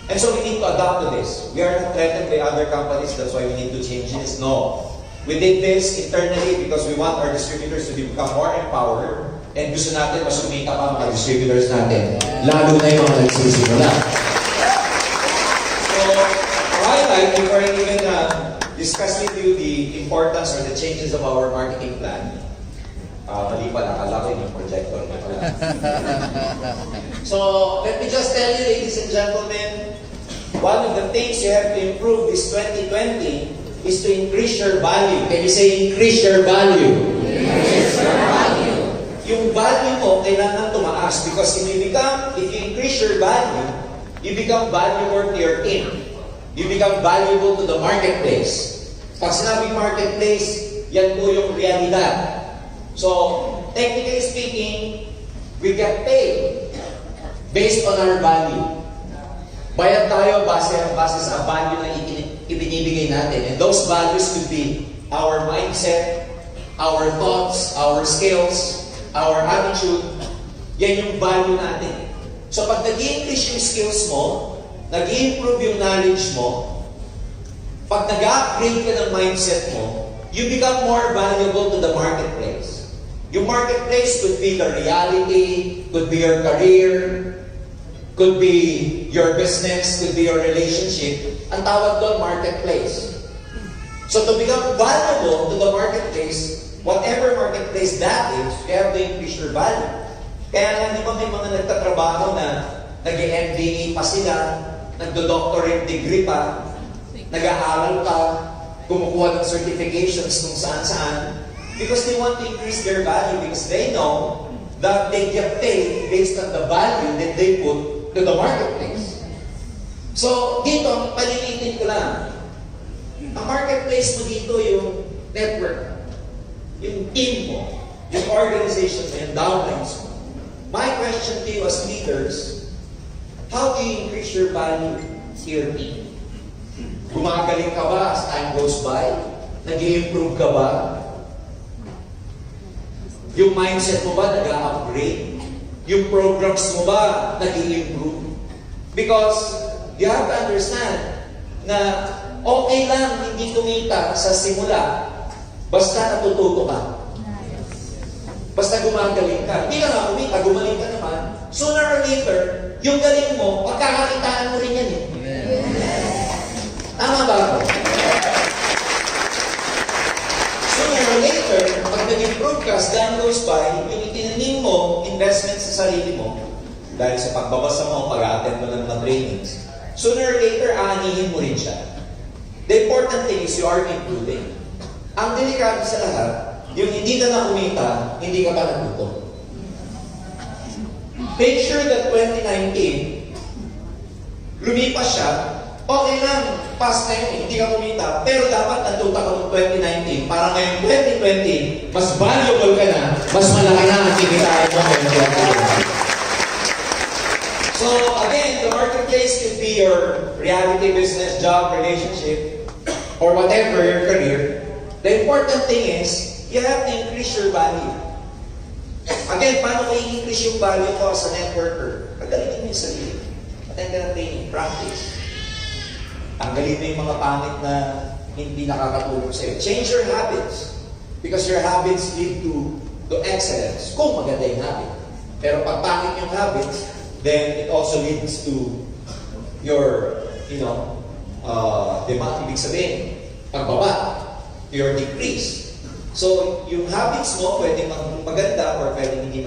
And so we need to adapt to this. We are not threatened by other companies, that's why we need to change this. No. We did this internally because we want our distributors to become more empowered and gusto natin masumita pa mga distributors natin. Lalo na yung mga nagsisimula. So, highlight, before I even discuss with you the importance or the changes of our marketing plan. Mali pala, akala ko yung projector na pala. So, let me just tell you, ladies and gentlemen, one of the things you have to improve this 2020 is to increase your value. Can you say increase your value? Increase your value. Yung value mo, kailangan tumaas because if you increase your value, you become valuable to your team. You become valuable to the marketplace. Pag sinabing marketplace, yan po yung realidad. So, technically speaking, we get paid based on our value. Bayad tayo base sa value na ibinibigay natin. And those values could be our mindset, our thoughts, our skills, our attitude. Yan yung value natin. So, pag nag-i-increase yung skills mo, nag-i-improve yung knowledge mo, pag nag-upgrade ka ng mindset mo, you become more valuable to the marketplace. Yung marketplace could be the reality, could be your career, could be your business, could be your relationship. Ang tawag doon, marketplace. So to become valuable to the marketplace, whatever marketplace that is, you have to increase your value. Kaya nga, di ba may mga nagtatrabaho na nag-MBA pa sila, nagdo-doctorate degree pa, nag-aaral pa, kumukuha ng certifications kung saan-saan, because they want to increase their value because they know that they get paid based on the value that they put to the marketplace. So, dito, palilitin ko lang. Ang marketplace mo dito, yung network, yung team mo, yung organization mo, yung downlines mo. My question to you as leaders, how do you increase your value to your team? Gumagaling ka ba as time goes by? Nag-i-improve ka ba? Yung mindset mo ba nag-upgrade? Yung programs mo ba nag-i-improve? Because you have to understand na okay lang hindi kumita sa simula basta natututo ka. Basta gumagaling ka. Hindi ka nga kumita, gumaling ka naman. Sooner or later, yung galing mo, pagkakakitaan mo rin yan eh. Tama ba ako? Sooner or later, pag nag-improve ka, as time goes by, yung itinanim mo, investment sa sarili mo, dahil sa pagbabasa mo, pag-attend mo ng mga trainings, sooner or later, aanihin mo rin siya. The important thing is you are improving. Ang delikado sa lahat, yung hindi ka na kumita, hindi ka pa natuto. Make sure that 2019, lumipas siya, okay lang, past na yun, hindi ka kumita, pero dapat natuto ka ng 2019 para ngayong 2020, mas valuable ka na, mas malaki na ang kikitain mo ngayong 2020. So again, the marketplace could be your reality business, job, relationship, or whatever your career. The important thing is, you have to increase your value. Again, paano ko i-increase yung value ko as a networker? Pagalingin mo yung sarili. Attend ka ng training, practice. Tanggalin mo yung mga pangit na hindi nakakatulong sa'yo. Change your habits. Because your habits lead to excellence. Kung maganda yung habit. Pero pag pangit yung habits, then it also leads to your, ibig sabihin, pagbaba, your decrease. So, yung habits mo, pwedeng maganda or pwedeng hindi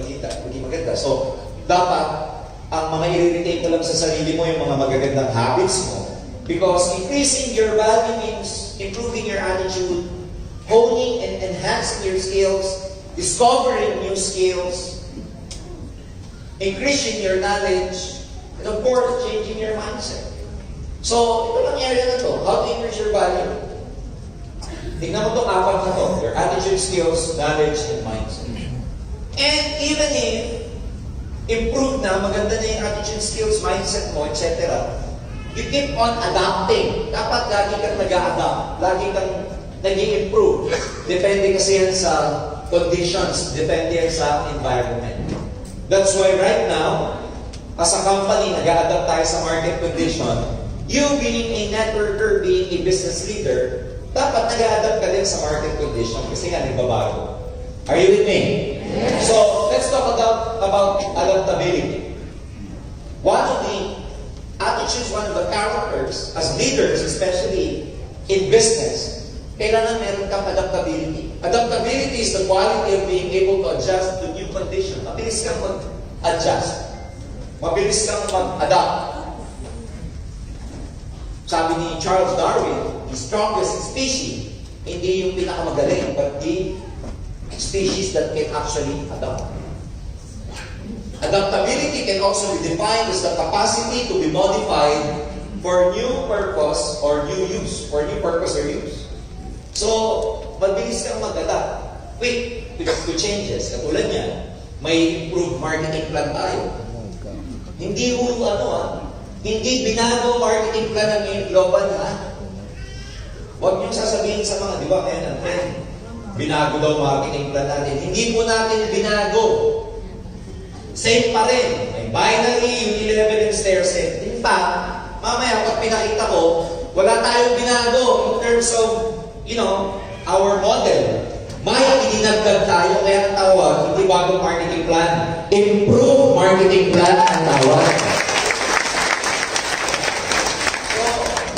maganda. So, dapat, ang mga i-retain mo lang sa sarili mo, yung mga magagandang habits mo. Because increasing your value means improving your attitude, honing and enhancing your skills, discovering new skills, increasing your knowledge, and of course, changing your mindset. So, ito lang area na to. How to increase your value? Tignan mo itong apat na to. Your attitude, skills, knowledge, and mindset. And even if improve na, maganda na yung attitude, skills, mindset mo, etc., you keep on adapting. Dapat lagi kang nag-a-adapt. Lagi kang nag-i-improve. Depende kasi yan sa conditions. Depende yan sa environment. That's why right now, as a company, nag-a-adapt tayo sa market condition, you being a networker, being a business leader, dapat nag-a-adapt ka din sa market condition kasi nga nagbabago. Are you with me? Yes. So, let's talk about adaptability. One of the attitudes, one of the characters, as leaders, especially in business, kailangan meron kang adaptability. Adaptability is the quality of being able to adjust to new conditions. Mabilis kang mag-adjust. Mabilis kang mag-adapt. Sabi ni Charles Darwin, the strongest species, hindi yung pinakamagaling, but the species that can actually adapt. Adaptability can also be defined as the capacity to be modified for new purpose or new use, for new purpose or use. So, mabilis kang mag-adapt. Quick to changes. Katulad niya, may improved marketing plan tayo. Hindi hindi binago marketing plan ng global, ha? Huwag niyong sasabihin sa mga, di ba, kaya natin, binago daw marketing plan natin. Hindi po natin binago. Same pa rin. May binary, Unilever, and stairset. In fact, mamaya pag pinakita ko, wala tayong binago in terms of, our model. May idinagdag tayo, kaya ang tawag, hindi bagong marketing plan. Improved marketing plan ang tawag. So,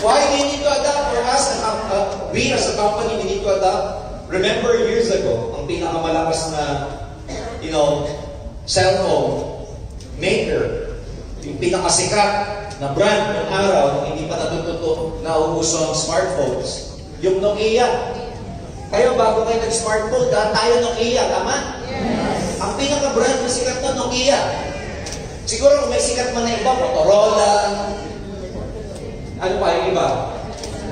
why we need to adapt? For us, we as a company, we need to adapt. Remember years ago, ang pinakamalakas na, cellphone maker, yung pinakasikat na brand ng araw, hindi pa natututo na uuso ang smartphones, yung Nokia. Kayo, bago kayo nag-smartphone, dahil tayo Nokia, tama? Yes. Ang pinaka-brand na sikat na Nokia. Siguro kung may sikat man na iba, Motorola, ano pa yung iba?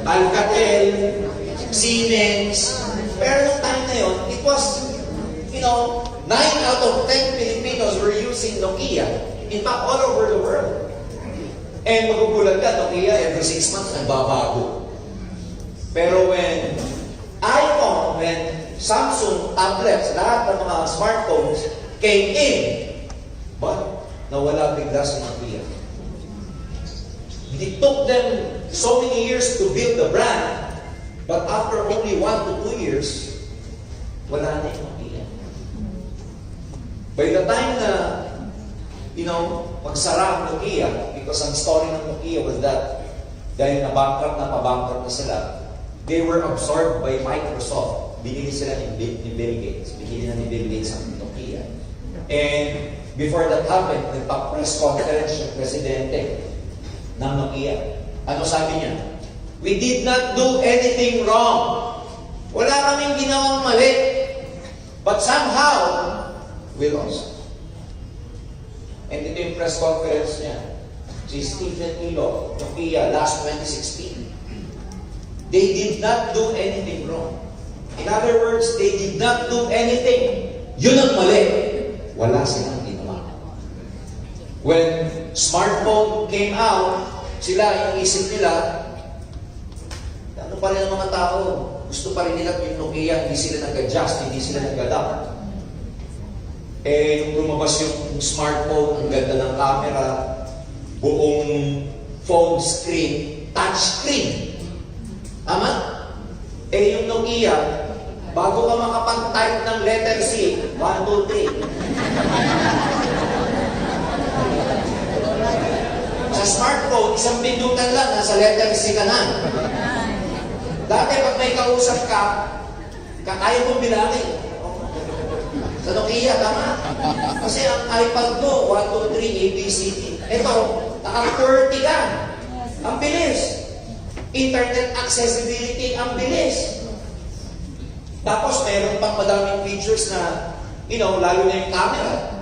Alcatel, Siemens. Pero nung time na yun, it was, 9 out of 10 Filipinos were using Nokia. In fact, all over the world. And magugulat ka, Nokia, every 6 months, nagbabago. Pero when iPhone, when Samsung, tablets, lahat ng mga smartphones came in, but nawala bigla sa Nokia. It took them so many years to build the brand, but after only 1 to 2 years, wala na yung Nokia. By the time na, pagsara ang Nokia, because ang story ng Nokia was that, dahil na-bankrupt na sila, they were absorbed by Microsoft. Binili sila ni Bill Gates. Binili na ni Bill Gates ang Nokia. And before that happened, nagpa-press conference yung presidente ng Nokia. Ano sabi niya? We did not do anything wrong. Wala kaming ginawang mali. But somehow, we lost. And ito yung press conference niya. Si Stephen Ilo, Nokia, last 2016. They did not do anything wrong. In other words, they did not do anything. Yun ang mali. Wala silang ginawa. When smartphone came out, sila, yung isip nila, ano pa rin ang mga tao? Gusto pa rin nila yung Nokia, hindi sila nag-adjust, hindi sila nag-adapt. Nung lumabas yung smartphone, ang ganda ng camera, buong phone screen, touch screen. Tama? Yung Nokia, bago ka makapag-type ng letter C, 1, 2, 3. Sa smartphone, isang pindutan lang, nasa letter C ka na. Dati pag may kausap ka, kaya mong bilangin. Sa Nokia, tama? Kasi ang iPad mo, 1, 2, 3, ABCD. Ito, naka-30 ka. Ang bilis. Internet accessibility, ang bilis. Tapos, meron pang madaming features na, lalo na yung camera.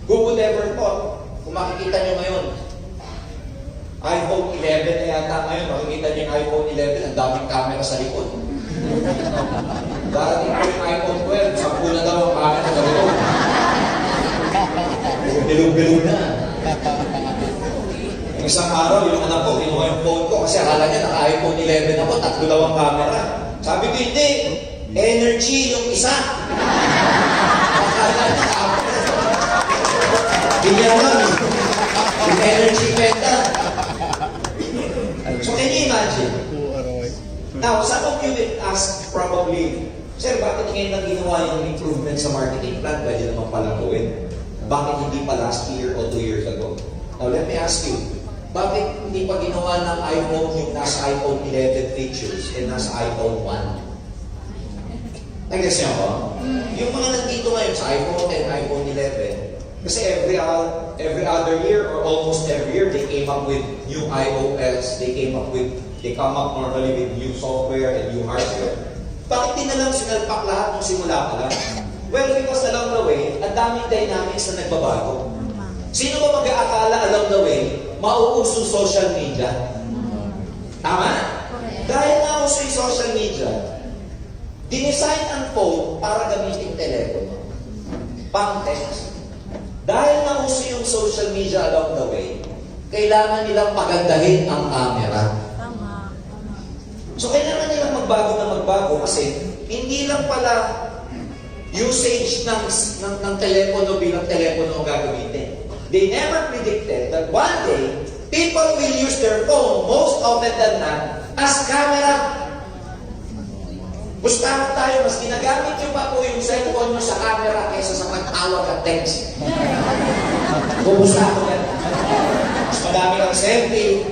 Who would ever thought, kung makikita nyo ngayon, iPhone 11 na yata ngayon, makikita nyo yung iPhone 11, ang daming camera sa likod. Darating po yung iPhone 12, 10 na daw ang camera sa likod. Bilog-bilog na. Yung isang araw, yung anak ko, kinuha yung phone ko kasi akala niya naka-iPhone 11 ako, 3 daw ang camera. Sabi ko, hindi. Energy yung isa. Akala niya, camera. Ganyan lang. energy pendant. So can you imagine? Now, some of you will ask probably, Sir, bakit ngayon na ginawa yung improvement sa marketing plan? Pwede naman palang gawin. Bakit hindi pa last year o 2 years ago? Now, let me ask you, bakit hindi pa ginawa ng iPhone yung nasa iPhone 11 features and nasa iPhone 1? Nag-guess niyo ako? Yung mga nandito ngayon sa iPhone and iPhone 11, kasi every other year or almost every year, they came up with new iOS, they come up normally with new software and new hardware. Bakit di na lang sinalpak lahat nung simula pa lang? Well, because along the way, ang daming dynamics na nagbabago. Sino ba mag-aakala along the way, mauuso social media? Tama? Dahil nauso yung social media, dinesign ang phone para gamitin telepono. Pang-text. Dahil nauso yung social media along the way, kailangan nilang pagandahin ang camera. So, kailangan nilang magbago kasi hindi lang pala usage ng telepono bilang telepono ang gagamitin. They never predicted that one day, people will use their phone most often than not as camera. Pustahan tayo, mas ginagamit nyo pa po yung cellphone nyo sa camera kaysa sa pagtawag at text. Pupusta ko yan. Mas madami kang selfie.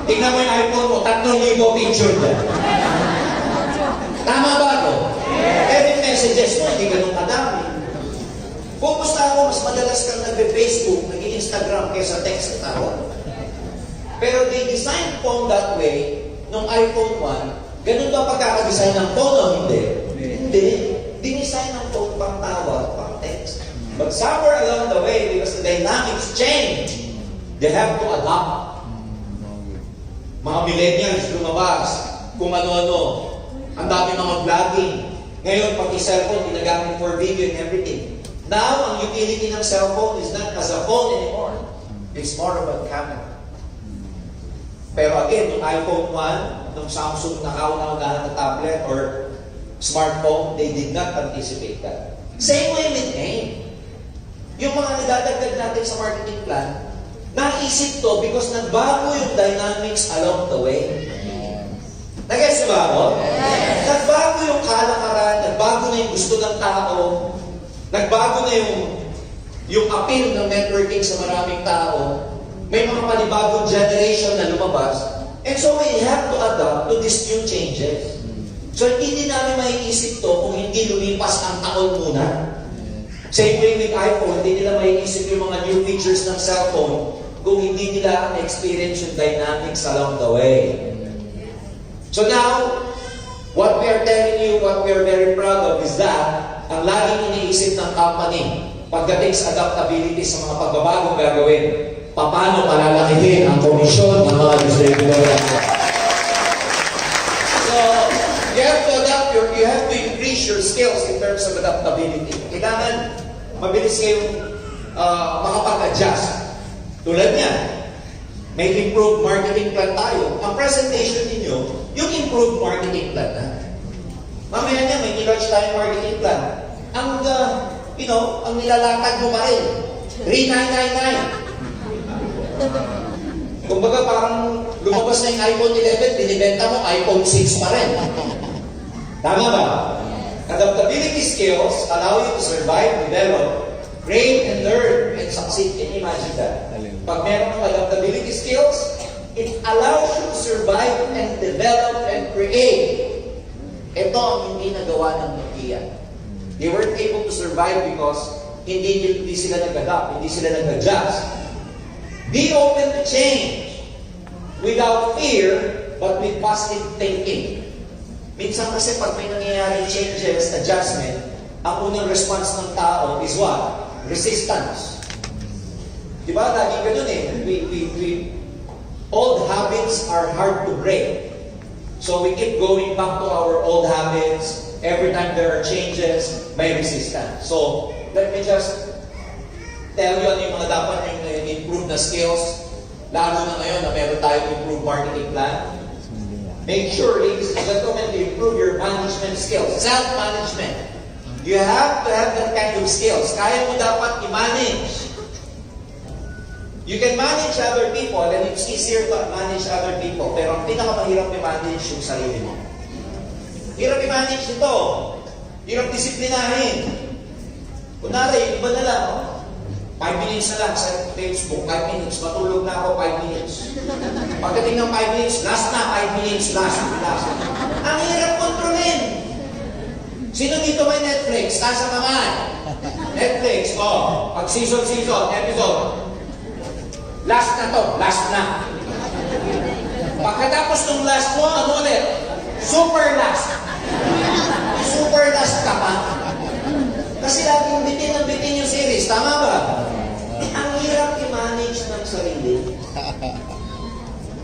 Tingnan mo yung iPhone mo, 3,000 picture dyan. Tama ba ako? Every messages mo, hindi ganun kadami. Pupusta ako, mas madalas kang nag-Facebook, nag-Instagram kaysa text at tawag. Pero they designed phone that way, nung iPhone 1, ganun ba pagkakadesign ng phone o hindi? Hindi. Dinisign ng phone pang tawag, pang text. But somewhere along the way, because the dynamics change, they have to adapt. Mga millennials lumabas, kung ano-ano. Ang dami mga vlogging. Ngayon, pati cellphone, ginagamit for video and everything. Now, ang utility ng cellphone is not as a phone anymore. It's more of a camera. Pero again, nung iPhone 1, nung Samsung nakauna-unahan na tablet or smartphone, they did not anticipate that. Same way with name. Yung mga nadadagdag natin sa marketing plan, naisip to because nagbago yung dynamics along the way. Nag-guess ba ako? Yes. Nagbago yung kalakaran, nagbago na yung gusto ng tao, nagbago na yung appeal ng networking sa maraming tao, may mga panibagong generation na lumabas, and so we have to adapt to these new changes. So hindi namin maiisip to kung hindi lumipas ang taon muna. Same way with iPhone, hindi nila maiisip yung mga new features ng cellphone kung hindi nila experience yung dynamics along the way. So now, what we are telling you, what we are very proud of is that ang laging iniisip ng company pagdating sa adaptability sa mga pagbabagong gagawin, paano palalakihin ang komisyon ng mga distributor. So, you have to increase your skills in terms of adaptability. Kailangan mabilis kayong makapag-adjust. Tulad niya, may improved marketing plan tayo. Ang presentation ninyo, yung improved marketing plan na. Mamaya niya, may nilaunch tayong marketing plan. Ang nilalakad mo pa rin, 3999. Kumbaga parang lumabas na yung iPhone 11, binibenta mo, iPhone 6 pa rin. Tama ba? Adaptability skills allow you to survive, develop, train, and learn, and succeed. Can you imagine that? Pag meron ng adaptability skills, it allows you to survive and develop and create. Ito ang hindi nagawa ng Nokia. They weren't able to survive because hindi sila nag-adapt, hindi sila nag-adjust. Be open to change without fear, but with positive thinking. Minsan kasi pag may nangyayaring changes, adjustment, ang unang response ng tao is what? Resistance. Diba? Lagi ganun eh. Old habits are hard to break. So we keep going back to our old habits. Every time there are changes, may resistance. So, let me just tell you ano yung mga dapat yung improve na skills. Lalo na ngayon na meron tayong improved marketing plan. Make sure, ladies and gentlemen, to improve your management skills. Self-management. You have to have that kind of skills. Kaya mo dapat i-manage You can manage other people and it's easier to manage other people. Pero ang pinakamahirap i-manage yung sarili mo. Hirap i-manage ito. Hirap disiplinahin. Kunwari, yung iba na lang, 5 minutes na lang sa Facebook, 5 minutes, matulog na ako 5 minutes. Pagdating ng 5 minutes, last na, 5 minutes, last. Ang hirap kontrolin. Sino dito may Netflix? Nasa kamay. Netflix, pag season, episode. Last na to, last na. Pagkatapos ng last mo, ano ulit? Super last. Super last ka pa. Kasi laging bitin yung series, tama ba? Ang hirap i-manage ng sarili.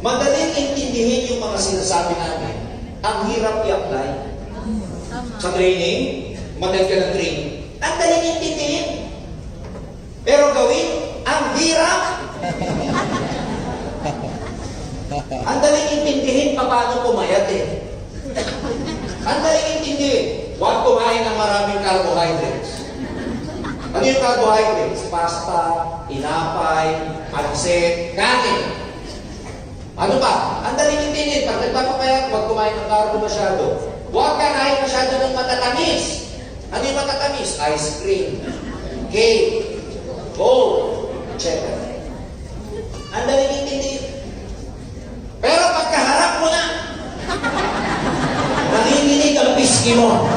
Madaling intindihin yung mga sinasabi namin. Ang hirap i-apply. Sa training, madal ka ng training. Ang daling intindihin. Pero gawin, ang hirap. Ang daling intindihin paano pumayat eh. Ang daling intindihin, huwag kumain ng maraming carbohydrates. Ano yung carbohydrates? Pasta, inapay, pansit, kanin. Ano pa? Ang daling intindihin, pag nagpapapayat, huwag kumain ng carbo masyado. Huwag kakain masyado ng matatamis. Ano yung matatamis? Ice cream, cake, gold, etc. Ang daling intindihin. Pero pagkaharap mo na, nanginginig ang piski mo.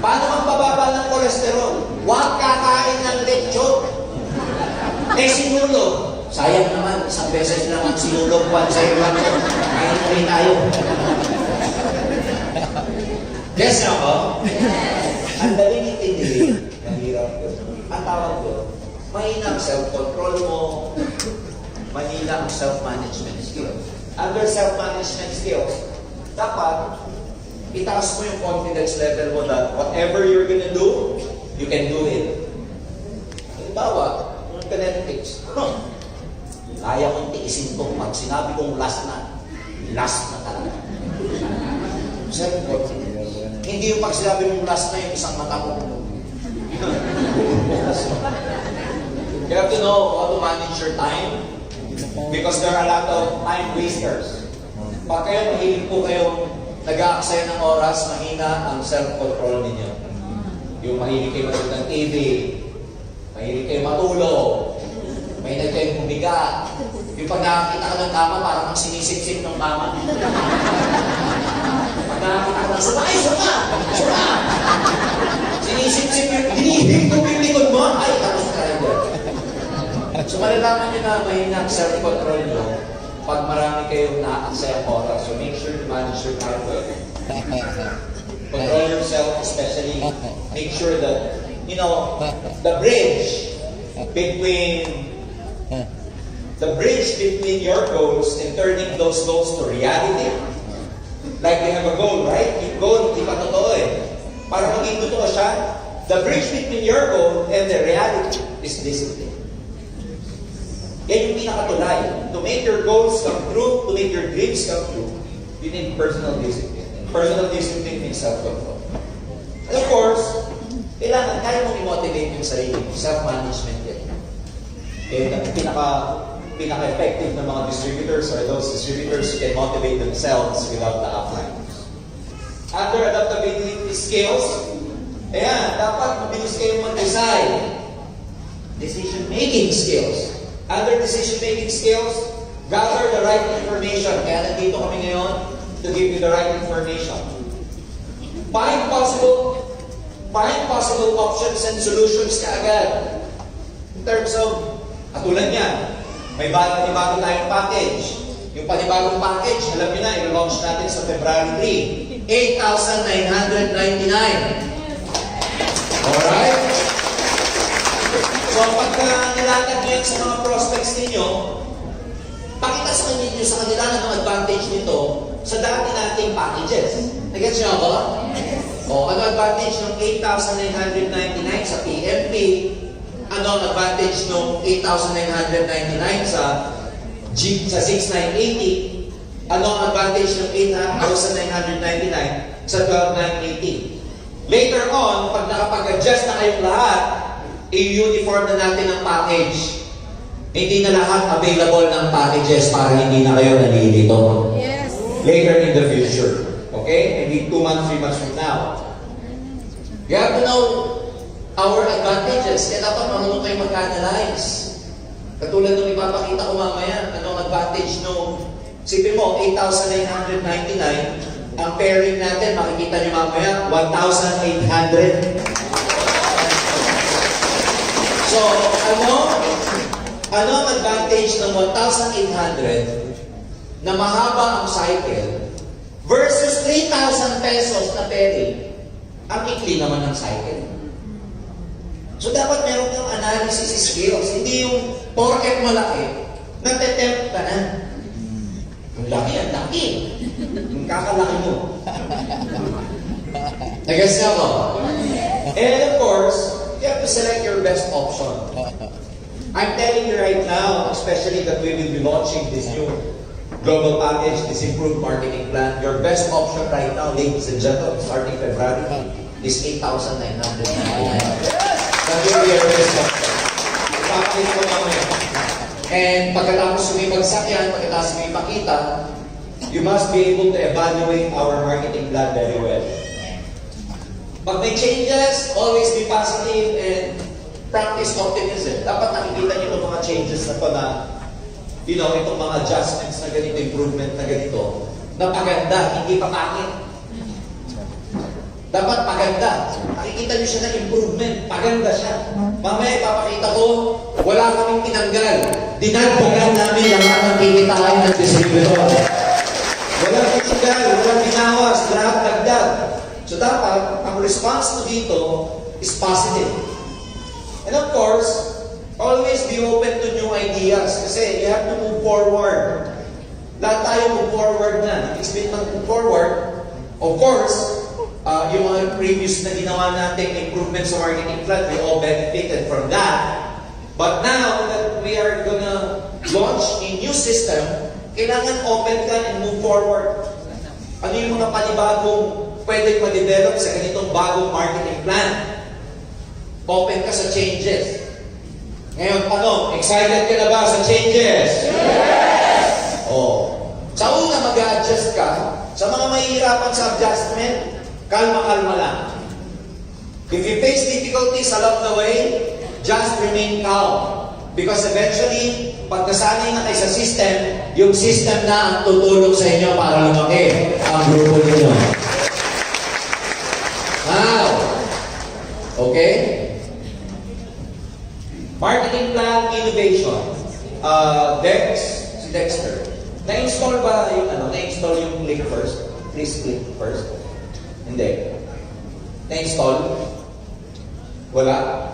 Paano magpababa ng kolesterol? Huwag kakain ng lechon. Sinulog. Sayang naman, isang beses naman sinulog, once a month. Kain na rin tayo. Yes, ako? Ang daling intindihin. Mahirap ko. Ang tawag ko, mahina ang self-control mo, mahina ang self-management skills. Under self-management skills, dapat itaas mo yung confidence level mo that whatever you're gonna do, you can do it. Halimbawa, yung kinetics, kaya kong tiisin itong pag sinabi kong last na talaga. Self-confidence. Hindi yung pag sinabi mong last na yung isang mata mo. You have to know how to manage your time because there are a lot of time wasters. Pag kayo mahilig po kayong nag-aaksaya ng oras, mahina ang self-control ninyo. Yung mahilig kayo matulog ng TV, mahilig kayo matulog, mahilig kayong bumiga. Yung pag nakakita ka ng tama, parang ang sinisip-sip ng tama. Pag nakakita ka ng suma, sinisip-sip yung hinihig ko yung likod mo, ay, tapos ka rin doon. So, malalaman nyo na mahina ang self-control nyo pag marami kayong na-aksayang oras. So, make sure to manage your time well. Control yourself, especially make sure that, the bridge between your goals and turning those goals to reality. Like we have a goal, right? Yung goal, hindi pa totoo eh. Para maging totoo siya, the bridge between your goal and the reality is discipline. Yan yung pinakatulay. To make your goals come true, to make your dreams come true, you need personal discipline. And personal discipline means self-control. And of course, kailangan kaya mong i-motivate yung sarili mo. Self-management yan. And ang pinaka-effective ng mga distributors are those distributors who can motivate themselves without the uplines. Under adaptability skills, dapat mabilis kayong mag-decide. Decision-making skills. Under decision-making skills, gather the right information. Kaya nandito kami ngayon to give you the right information. Find possible options and solutions kaagad. In terms of, katulad niyan, may bago tayong package. Yung panibagong package, alam niyo na, i-launch natin sa February 3, 8,999. Alright? So, pagka nilatag nyo yan sa mga prospects ninyo, pakita sa kanila ng advantage nito sa dati nating packages. Nag-gets nyo ba? O, ano advantage ng 8,999 sa PMP? Ano ang advantage ng 8,999 sa 6,980? Ano ang advantage ng 8,999 sa 12,980? Later on, pag nakapag-adjust na kayong lahat, i-uniform na natin ang package. Hindi na lahat available ng packages para hindi na kayo nalilito. Yes. Later in the future. Okay? Maybe 2 months, 3 months from now. You have to know our advantages. Kaya dapat marunong kayo mag-analyze. Katulad nung ipapakita ko mamaya, anong advantage nung, sipin mo, 8,999, ang pairing natin, makikita nyo mamaya, 1,800. So, ano ang advantage ng 1,800 na mahaba ang cycle versus 3,000 pesos na pairing? Ang ikli naman ng cycle. So, dapat meron kang analysis skills. Hindi yung porket malaki, nate-tempt ka na. Yung laki, ang laki. Yung kakalaki mo. Nag-guess nga ko? And of course, you have to select your best option. I'm telling you right now, especially that we will be launching this new global package, this improved marketing plan, your best option right now, ladies and gentlemen, starting February, is 8,999. That will be your best option. Ipapakita ko mamaya. And pagkatapos sumibagsak yan, pagkatapos sumipakita, you must be able to evaluate our marketing plan very well. Pag may changes, always be positive and practice optimism. Dapat nakikita niyo itong mga changes na to na, you know, itong mga adjustments na ganito, improvement na ganito, na paganda, hindi pa pangit. Dapat paganda. Nakikita niyo siya na improvement, paganda siya. Mamaya ipapakita ko, wala kaming tinanggal. Dinagdagan namin lahat ng kikitain ng distributor. Walang tinanggal, walang binawas, lahat dagdag. So dapat, ang response mo dito is positive. And of course, always be open to new ideas kasi you have to move forward. Lahat tayo move forward na. Ibig ng move forward, of course, yung mga previous na ginawa natin improvements sa marketing plan, we all benefited from that. But now that we are gonna launch a new system, kailangan open ka and move forward. Ano yung mga panibagong pwede ma-develop sa ganitong bagong marketing plan? Open ka sa changes. Ngayon, ano? Excited ka na ba sa changes? Yes! Oh. Sa una, mag-a-adjust ka. Sa mga mahihirapan sa adjustment, kalma-kalma lang. If you face difficulties along the way, just remain calm. Because eventually, pag nasanay na kayo sa system, yung system na ang tutulong sa inyo para lumaki ang grupo ninyo. Now, okay? Marketing plan, innovation. Dex, si Dexter. Na-install ba yung na-install yung link first? Please click first. Hindi. Na-install? Wala.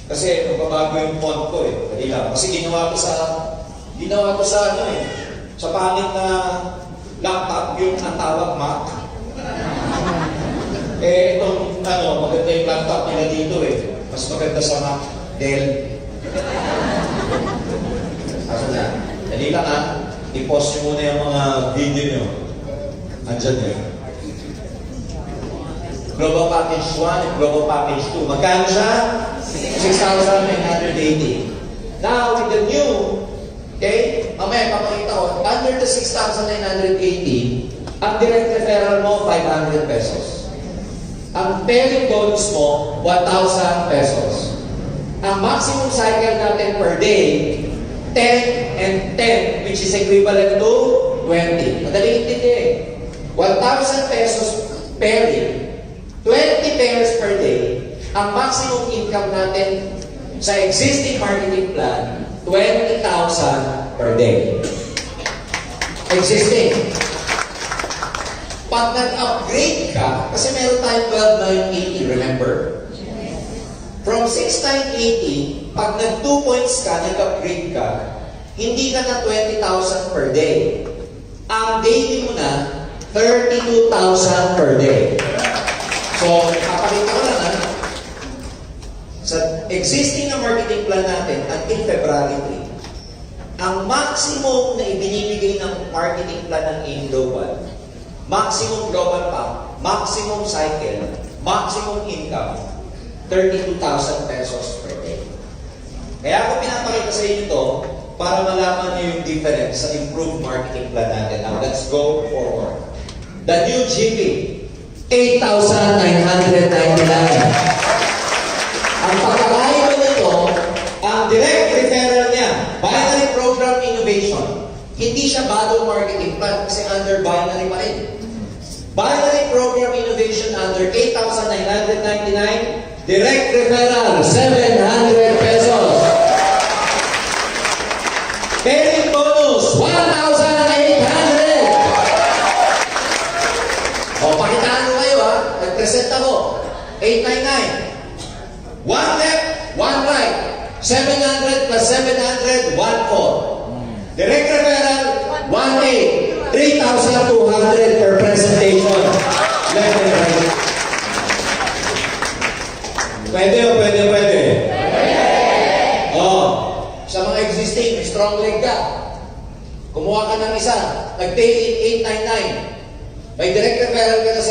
Kasi magbabago yung font ko eh. Dali lang. Kasi ginawa ko sa sa pangit na laptop, yung natawag Mac. Itong maganda yung laptop nila dito eh. Mas maganda sa Mac. Dell. Asa na? Dali lang ha. I-post nyo muna yung mga video nyo. Andyan eh. Global Package 1 and Global Package 2. Magkano siya? 6,980. Now, with the new, okay, mamaya papakita ko, under the 6,980, ang direct referral mo, 500 pesos. Ang pairing bonus mo, 1,000 pesos. Ang maximum cycle natin per day, 10 and 10, which is equivalent to 20. Madali intindi eh. 1,000 pesos pairing, 20 pairs per day. Ang maximum income natin sa existing marketing plan, 20,000 per day. Existing. Pag nag-upgrade ka, kasi meron tayong 12,980, remember? From 6,980, pag nag-2 points ka, nag-upgrade ka, hindi ka na 20,000 per day. Ang daily mo na, 32,000 per day. So, kapakita ko lang sa existing na marketing plan natin until February 3, ang maximum na ibinibigay ng marketing plan ng AIM Global, maximum global pack, maximum cycle, maximum income, 32,000 pesos per day. Kaya ako pinapakita sa inyo to para malaman niyo yung difference sa improved marketing plan natin. Now, let's go forward. The new GP, 8,999. ang pagkakaiba nito, ang direct referral niya, binary program innovation. Hindi siya bundle marketing plan kasi under binary pa rin. Binary program innovation under 8,999. Direct referral, 700 pesos. Pairing bonus, 1,800. O, pakitaan mo kayo ha. Nag-present ako. 899. One left, one right. 700 plus 700, 1,400. Direct referral, 1,800. 3,200 per presentation. Left and right. Pwede o pwede? Pwede. Oh, sa mga existing, may strong leg ka. Kumuha ka ng isa, nag-pay in 899. May direct referral ka na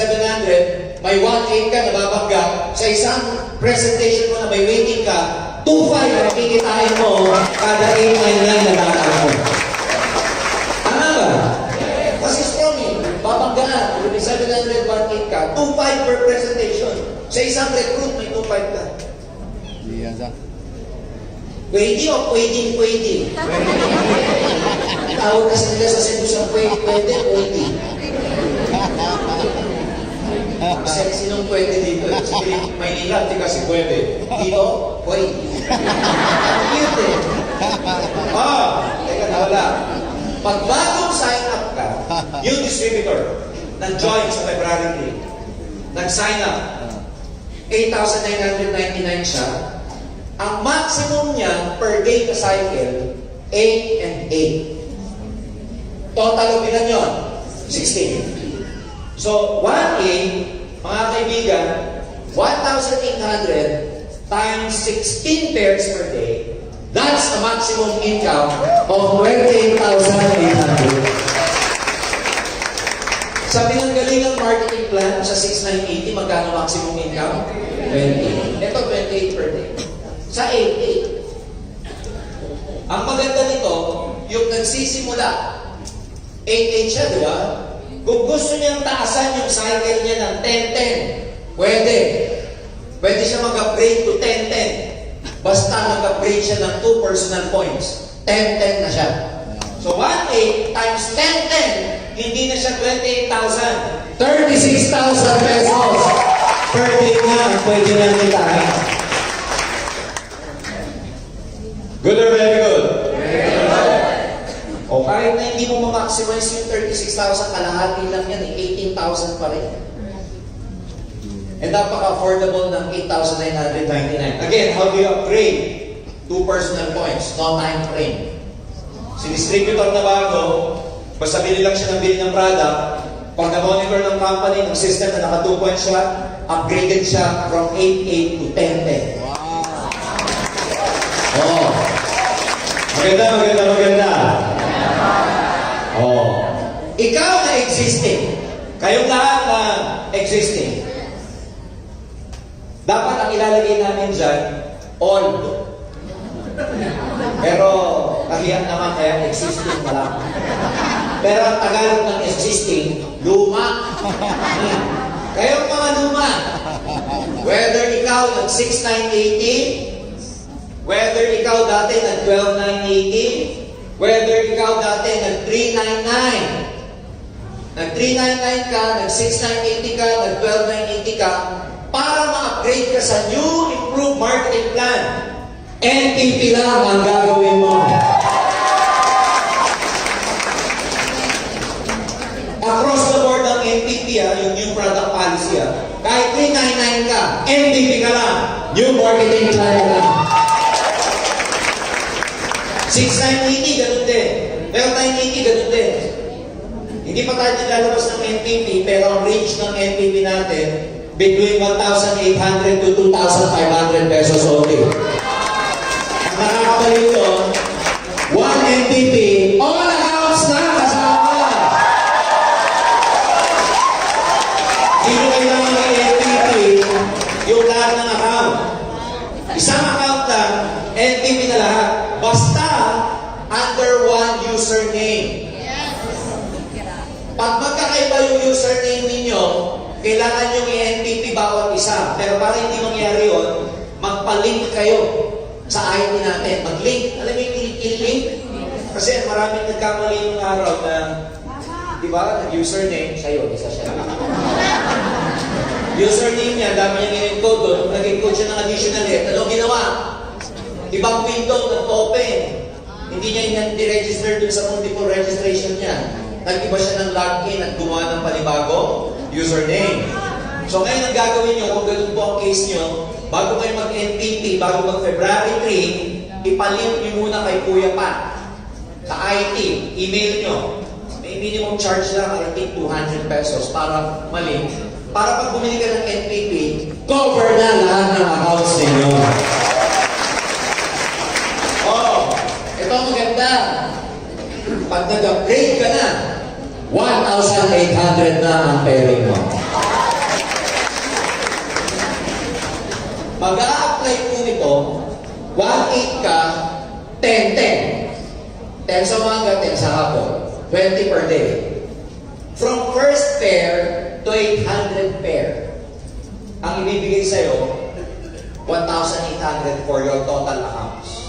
700, may 1,800 ka nababangga. Sa isang presentation mo na may waiting ka, 2,500 na nakikitain mo kada 899 na data mo. Tama ba? Kasi strong eh. Babanggaan. May 700, 1,800 ka, 2,500 per presentation. Sa isang recruit, may 2,500 ka. Pwede o pwede? Tawag kasi nila sa Cebu sa pwede. Ang sexy nung pwede dito. Kasi Maynila, di kasi pwede. Dito, pwede. Cute eh. Teka na wala. Pag bagong sign up ka, yung distributor, nag-join sa February 3, nag-sign up, 8,999 siya. Ang maximum niya per day na cycle, 8 and 8. Total of ilan yun? 16. So, 1A, mga kaibigan, 1,800 times 16 pairs per day, that's the maximum income of 28,800. Sa pinanggalingang marketing plan sa 6,980, magkano maximum income? 20. Ito, 28 per day. Sa 8,800. Ang maganda nito, yung nagsisimula, 8,800 siya, di ba? Kung gusto niyang taasan yung cycle niya ng 10-10, pwede. Pwede siya mag-upgrade to 10-10. Basta mag-upgrade siya ng 2 personal points. 10-10 na siya. So 1,800 times 10-10, hindi na siya 28,000. 36,000 pesos per day na ang pwede natin tayo. Good or very good? Very good. O kahit na hindi mo ma-maximize yung 36,000, kalahati lang yan, 18,000 pa rin. And napaka-affordable ng 8,999. Again, how do you upgrade? 2 personal points, no time frame. Si distributor na bago, basta bili lang siya ng bili ng product, pag na-monitor ng company, ng system na naka 2 points siya, upgraded siya from 8,800 to 10,10. Oh. Maganda. Oh. Ikaw na existing. Kayong lahat na existing. Dapat ang ilalagay namin dyan, old. Pero, kahiyan naman kaya existing pa lang. Pero ang Tagalog ng existing, luma. Kayong mga luma, whether ikaw nag-6,980, whether ikaw dati nag-12,980, whether ikaw dati nag-3,99, nag-3,99 ka, nag-6,980 ka, nag-12,980 ka, para ma-upgrade ka sa new improved marketing plan. NPP lang ang gagawin mo. Across the board ng NPP, yung new product policy, kahit 399 ka, NPP ka lang, new marketing plan ka lang. 6,980, ganun din. 12,980, ganun din. Hindi pa tayo nilalabas ng NPP, pero ang range ng NPP natin, between 1,800 to 2,500 pesos only. Ang nakakabalik doon, 1 NPP, all accounts na kasama. Hindi nyo kailangan ng NPP yung lahat ng account. Isang account lang, NPP na lahat. username. Pag magkakaiba yung username ninyo, kailangan nyo i-NPP bawat isa. Pero para hindi mangyari yun, magpa-link kayo sa ID natin. Mag-link. Alam mo yung i-link? Kasi maraming nagkamali yung araw na, di ba, username, sa'yo, isa siya. Username niya, dami niyang in-encode doon. Nag-encode siya ng additional head. Ano ginawa? Ibang window, nag-open. Hindi niya i-register doon sa multiple registration niya. Nag-iba siya ng login at gumawa ng panibagong username. So ngayon ang gagawin niyo, kung ganun po ang case niyo, bago kayo mag-NPP, bago mag-February 3, ipalink niyo muna kay Kuya Pat sa IT, email niyo. May minimum charge lang, I think 200 pesos para malink. Para pag bumili ka ng NPP, cover na lahat ng accounts ninyo. Oh, ito ang maganda. Pag nag-upgrade ka na, 1,800 na ang pairing mo. Mag-a-apply po nito, 1,800 ka, 10-10. 10 sa umaga, 10 sa hapon. 20 per day. From first pair to 800 pair. Ang ibibigay sa'yo, 1,800 for your total accounts.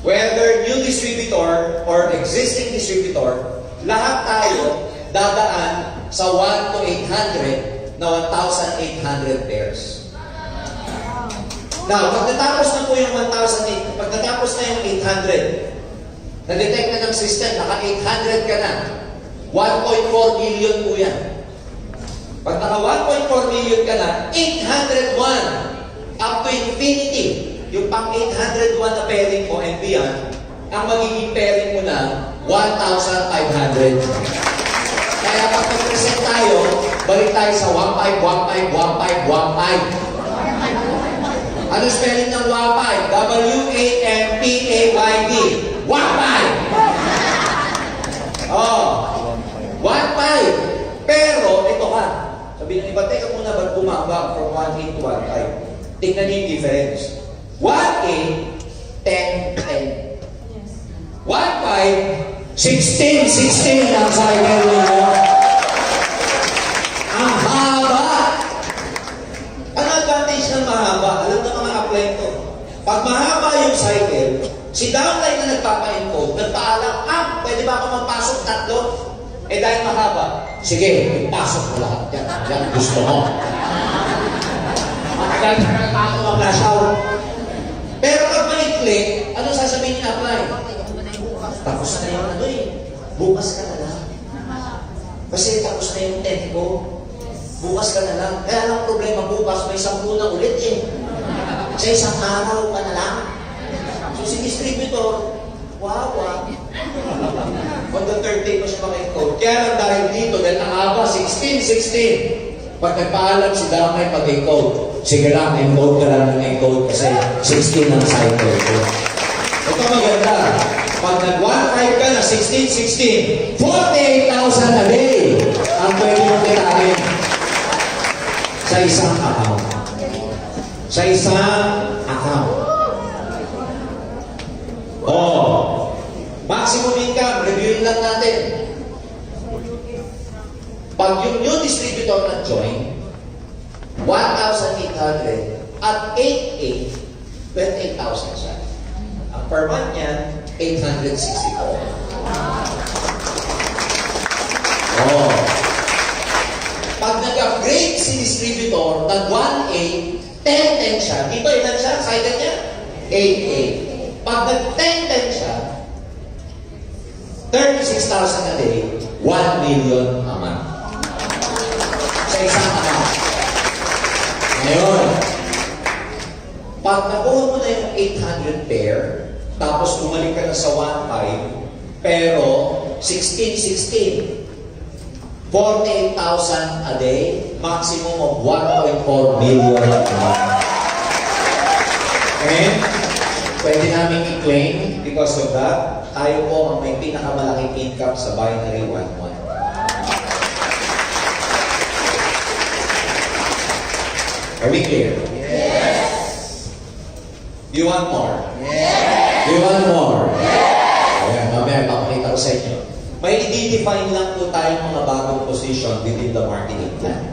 Whether new distributor or existing distributor, lahat tayo dadaan sa 1 to 800 na 1,800 pairs. Now, pag natapos na po yung 1,800, pag natapos na yung 800, na-detect na ng system, naka 800 ka na, 1.4 million po yan. Pag naka 1.4 million ka na, 801 up to infinity. Yung pang 801 na pairing mo and beyond, ang magiging pairing mo na 1,500. Kaya pag mag-present tayo, balik tayo sa 15, 15, 15, 15. Ano spelling ng WAPAY? W-A-M-P-A-Y-D. WAPAY! Oh, 1.5. Pero, ito ka. Sabi ng iba, teka muna, ba't bumaba from 1.8 to 1.5? Tingnan niyo yung difference. 1.8, 10, 10. 1.5, 16 ang cycle ninyo. Ang haba. Ano advantage ng mahaba? Alam na mga apply to. Pag mahaba yung cycle, si downline na nagpapa-encode, nagpaalam, pwede ba ako magpasok 3? Eh dahil mahaba, sige, ipasok mo lahat yan. Yan gusto mo. Matagal-tagal pa ako mag-flash out. Pero pag may-click, ano sasabihin niya apply? Tapos na yung ano bukas ka na lang. Kasi tapos na yung 10 ko. Bukas ka na lang. Kaya lang problema bukas, may 10 na ulit Sa isang araw ka na lang. So si distributor, wawa. On the third day pa siya maka-encode. Kaya lang dahil dito, dahil nakaba, 16. Pag nagpaalam si Damay pag-encode, sige lang, encode ka lang ng encode kasi 16 ang cycle ko. Ito maganda. Pag nag-1.5 ka na, 16, 48,000 a day ang pwede mong kitain sa isang account. Sa isang account. Oh, maximum income, reviewin lang natin. Pag yung new distributor na-join, 1,800 at 8,800, 28,000 siya. Ang per month niyan, 864. Oh. Pag nag-upgrade si distributor, nag-1.8, 10-10 siya. Dito, ilan siya? Cycle niya? 8.8. Pag nag-10-10 siya, 36,000 a day, 1 million a month. Sa isang account. Ngayon, pag nakuha mo na yung 800 pair, tapos bumalik ka na sa 1.5, pero 16, 48,000 a day, maximum of 1.4 million a month. And pwede namin i-claim because of that, tayo po ang may pinakamalaking income sa binary 1 month. Are we clear? Yes. You want more? Yes. You want more? Yes. Ayan, mamaya pakita nagdi-define lang po tayo ng mga bagong position within the marketing plan.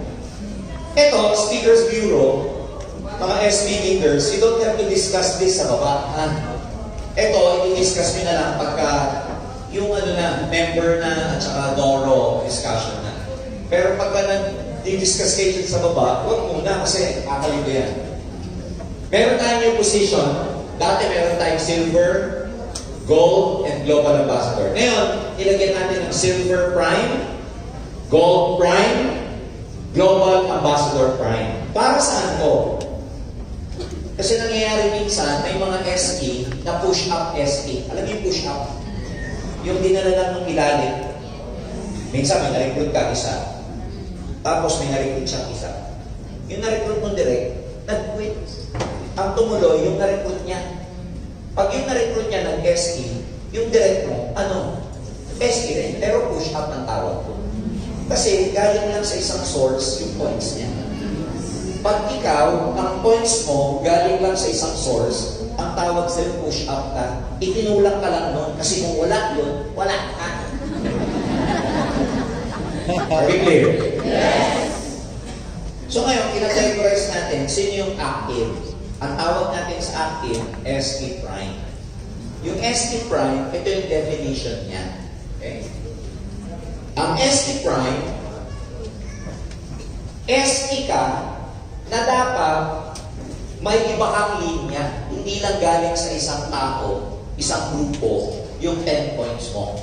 Ito, Speakers Bureau, mga SB leaders, you don't have to discuss this sa baba. Ito, i-discuss nyo na lang pagka yung member na at saka Doro discussion na. Pero pagka nag-discuss kayo sa baba, huwag muna kasi akalito yan. Meron tayong yung position. Dati meron tayong silver, gold, and global ambassador. Ngayon, ilagyan natin ng silver prime, gold prime, global ambassador prime. Para saan to? Kasi nangyayari minsan, may mga SE na push up SE. Alam niyo yung push up? Yung dinala lang ng ilalim. Minsan may na-recruit ka isa. Tapos may na-recruit siyang isa. Yung na-recruit mong direct, nag-quit. Ang tumuloy, yung na-recruit niya. Pag yung na-recruit niya ng SE, yung direct mo, SE rin, pero push up ng tawag ko. Kasi galing lang sa isang source yung points niya. Pag ikaw, ang points mo galing lang sa isang source, ang tawag sa'yo push up ka, itinulak ka lang nun, kasi kung wala yun, wala ka. Are we clear? Yes. So ngayon, kinategorize natin, sino yung active? Ang tawag natin sa active, SE prime. Yung SE prime, ito yung definition niya. Okay? Ang SE prime, SE ka, na dapat may iba kang linya, hindi lang galing sa isang tao, isang grupo, yung 10 points mo.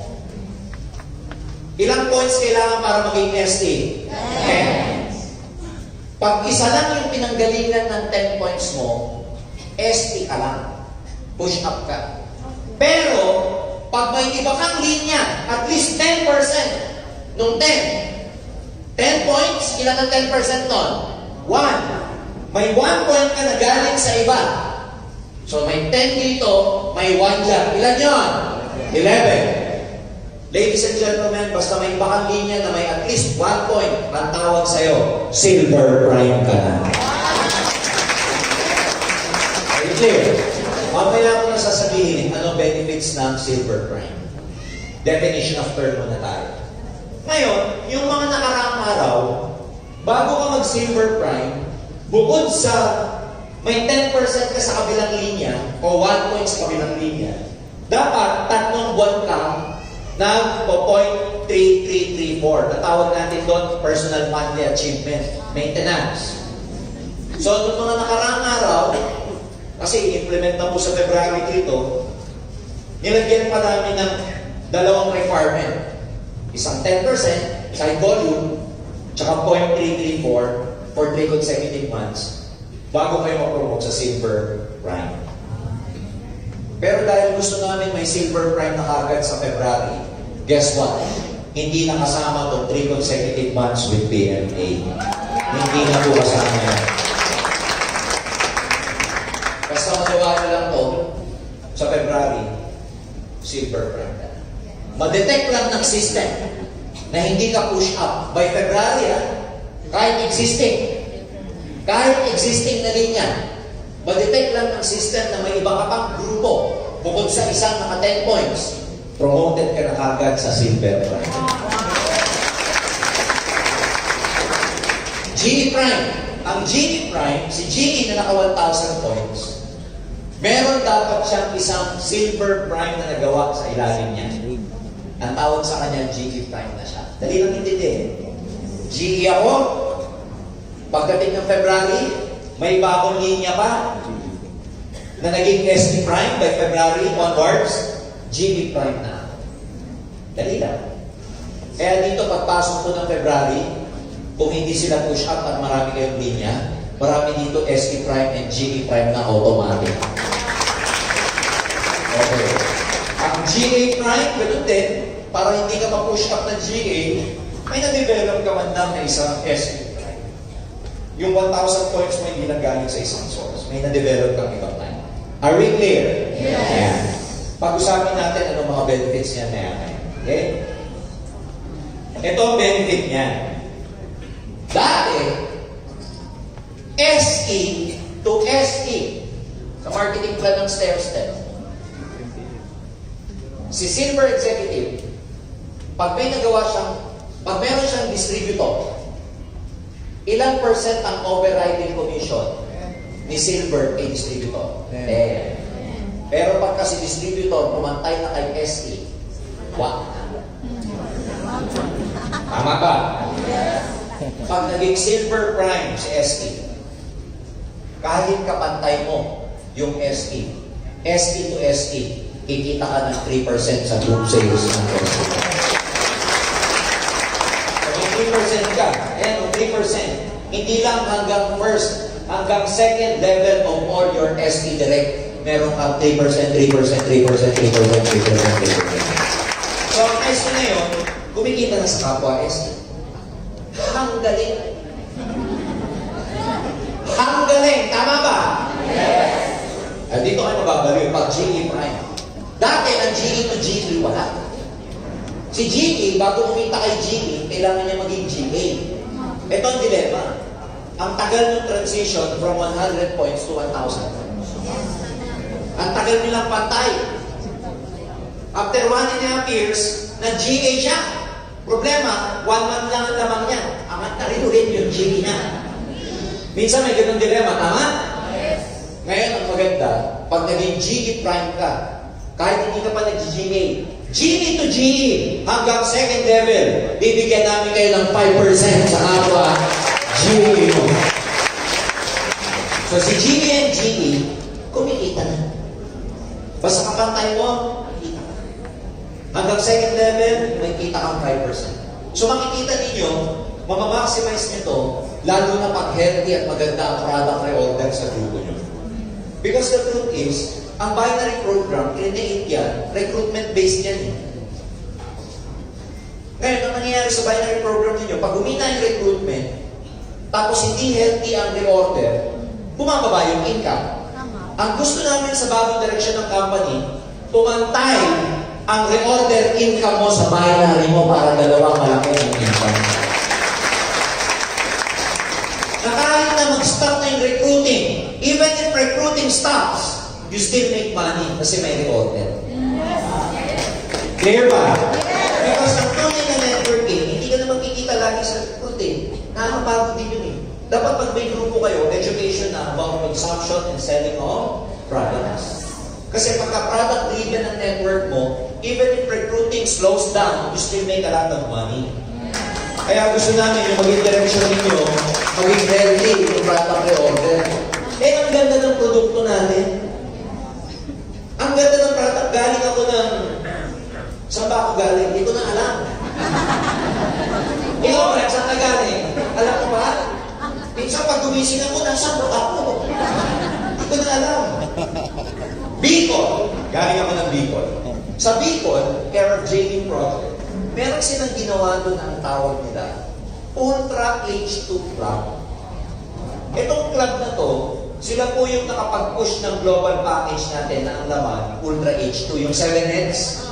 Ilang points kailangan para maging SE? 10. Pag isa lang yung pinanggalingan ng 10 points mo, SE ka lang. Push up ka. Pero, pag may iba kang linya, at least 10% nung 10. 10 points, ilan ang 10% nun? 1. May 1 point ka na galing sa iba. So may 10 dito, may 1 dyan. Ilan yun? 11. Ladies and gentlemen, basta may iba kang linya na may at least 1 point, ang tawag sa'yo, silver prime ka na. Are you clear? Mamaya ko na sasabihin, ano benefits ng silver prime? Definition of term muna tayo. Ngayon, yung mga nakaraang araw, bago ka mag-silver prime, bukod sa may 10% ka sa kabilang linya o 1 point sa kabilang linya, dapat 3 buwan ka na 0.3334. Natawag natin doon personal monthly achievement, maintenance. So, nung mga nakaraang araw, kasi implement na po sa February dito, nilagyan pa namin ng 2 requirement. Isang 10% side volume, tsaka 0.334 for 3 consecutive months bago kayo ma-promote sa silver prime. Pero dahil gusto namin may silver prime na kagad sa February, guess what? Hindi na kasama itong 3 consecutive months with PMA. Hindi na po kasama yan. Basta magawa nyo lang to sa February, silver prime. Ma-detect lang ng system na hindi ka push up by February, kahit existing na linya, ma-detect lang ng system na may iba ka pang grupo bukod sa isang naka 10 points, promoted ka na kagad sa silver prime. GE prime. Ang GE prime, si GE na naka 1,000 points, meron dapat siyang isang silver prime na nagawa sa ilalim niya. Ang tawag sa kanya, GE prime na siya. Dali lang intindihin. GE ako, pagdating ng February, may bagong linya pa na naging SE prime by February onwards, GE prime na. Dali lang. Kaya dito, pagpasok ko ng February, kung hindi sila push up at marami kayong linya, marami dito SE prime and GE prime na automatic. Okay. Ang GA prime, ganun din, para hindi ka ma-push up ng GA, may na-develop ka man lang na isang SE prime. Yung 1,000 points mo hindi lang galing sa isang source. May na-develop kang ibang line. Are we clear? Yes. Yeah. Pag-usapan natin ano mga benefits niya na yan. Okay? Ito ang benefit niya. Dati, SE to SE sa marketing plan ng stair-step. Si Silver Executive, pag meron siyang distributor, ilang percent ang overriding commission ni Silver kay distributor? 10. Pero pagka si distributor pumantay na kay SE, 1. Tama ba? Pag naging Silver Prime si SE, kahit kapantay mo yung SE to SE, kikita ka ng 3% sa group sales ng SE. Kung 3% ka, ayan, 3%, hindi lang hanggang second level of all your SE direct, meron kang 3%. So, ang SE na yun, kumikita na sa kapwa SE. Ang galing. Ang galing, tama ba? Yes! At dito kayo mababaliw pag GE Prime. Dati, ang GE to GE, wala. Si GE, bago kumita kay GE, kailangan niya maging GA. Ito ang dilemma. Ang tagal ng transition from 100 points to 1,000. Ang tagal nilang pantay. After 1.5 years, na-GA siya. Problema, 1 month lang ang lamang niya. Angat na rin ulit yung GA niya. Minsan may ganun dilemma, tama? Yes. Ngayon, ang maganda, pag naging GE Prime ka, kahit hindi ka pa nag-GA, GE to GE, hanggang second level, bibigyan namin kayo ng 5% sa kapwa GE mo. So si GE and GE, kumikita na. Basta kapantay mo, kumikita ka. Hanggang second level, may kita kang 5%. So makikita ninyo, mamamaximize nito, lalo na pag healthy at maganda ang product reorder sa grupo nyo. Because the truth is, ang binary program, create yan, recruitment-based yan. Ngayon, ang nangyayari sa binary program ninyo, pag humina yung recruitment, tapos hindi healthy ang reorder, bumababa yung income. Ang gusto namin sa bagong direksyon ng company, pumantay ang reorder income mo sa binary mo para dalawang malaki ang income. Na kahit na mag-stop na yung recruiting, even if recruiting stops, you still make money kasi may reorder. Clear ba? Because ang tunay na networking, hindi ka na magkikita lagi sa recruiting. Nakakapagod din yun eh. Dapat pag may grupo kayo, education na about consumption and selling of products. Kasi pagka product-driven ang network mo, even if recruiting slows down, you still make a lot of money. Kaya gusto namin yung maging direction ninyo, maging healthy yung product reorder. Eh, ang ganda ng produkto natin. Ang ganda ng product. Galing ako ng... Saan ba ako galing? Hindi ko na alam. Ikaw, Brad, saan ka galing? Alam ko ba? Minsan pag gumising ako, nasaan ba ako? Hindi ko na alam. Bicol. Galing ako ng Bicol. Sa Bicol, care of JD Project, meron silang ginawa doon ang tawag nila, Ultra H2 Club. Itong club na to, sila po yung nakapag-push ng global package natin na ang laman, Ultra H2, yung 7 heads.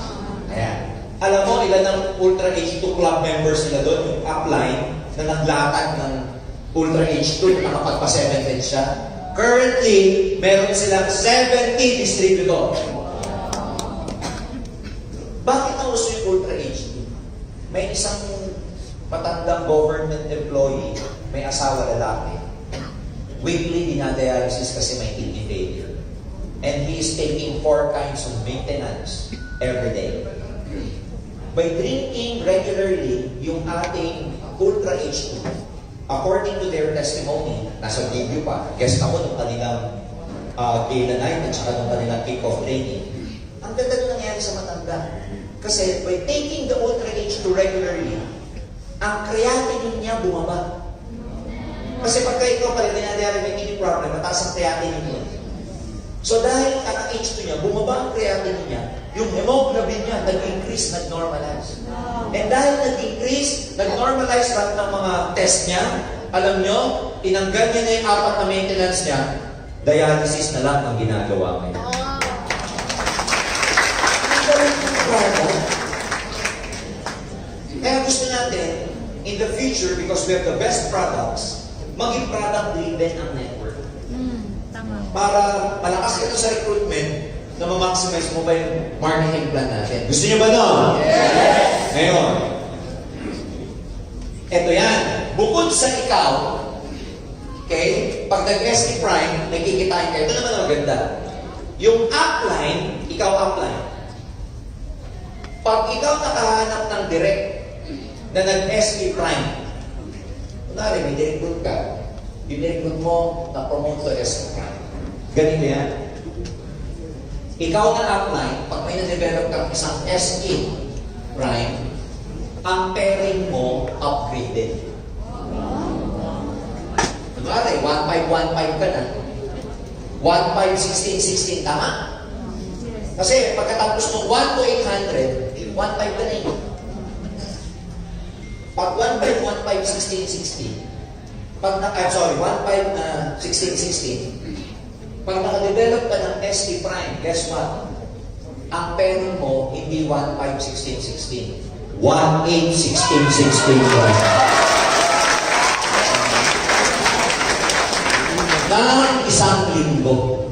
Ayan. Alam mo, ilan ang Ultra H2 Club members nila doon, yung upline na naglatag ng Ultra H2 na nakapagpa-7 heads siya. Currently, meron silang 70 distributor. Bakit ang uso yung Ultra H2? May isang matandang government employee, may asawa lalaki. Weekly dinadialysis kasi may kidney failure. And he is taking 4 kinds of maintenance every day. By drinking regularly yung ating Ultra H2, according to their testimony, nasa video pa, guest ako nung kanilang gala night at saka nung kanilang kick-off training, ang ganda nung nangyari sa matanda. Kasi by taking the Ultra H2 regularly, ang creatinine niya bumaba. Kasi pagka ikaw pala dinadari may kidney problem, mataas ang creatinine niya. So dahil ang H2 niya, bumaba ang creatinine niya, yung hemoglobin niya nag-increase, nag-normalize. And dahil nag-increase, nag-normalize lahat ng mga test niya, alam nyo, tinanggal niya na yung 4 na maintenance niya, dialysis na lang ang ginagawa ngayon. Kaya gusto natin, in the future, because we have the best products, maging product-driven ang network. Tama. Para malakas ito sa recruitment, na ma-maximize mo ba yung marketing plan natin. Gusto niyo ba no? Yes! Ngayon, eto yan. Bukod sa ikaw, okay, pag nag-ST Prime, nakikitain kayo. Ito naman ang maganda. Yung upline, ikaw upline. Pag ikaw nakahanap ng direct na nag-ST Prime, kunwari may direct ka, yung direct mo na-promote to ST Prime. Ganito yan. Ikaw na upline, pag may na-develop kang isang ST Prime, ang pairing mo upgraded. Kunwari, 1515 ka na. 151616, tama? Kasi pagkatapos ng 1 to 800, 15 ka na yun. Pag 151616, pag 1616, pag nakadevelop ka ng ST Prime, guess what? Ang pairing mo, hindi 151616. 181616 ng isang linggo.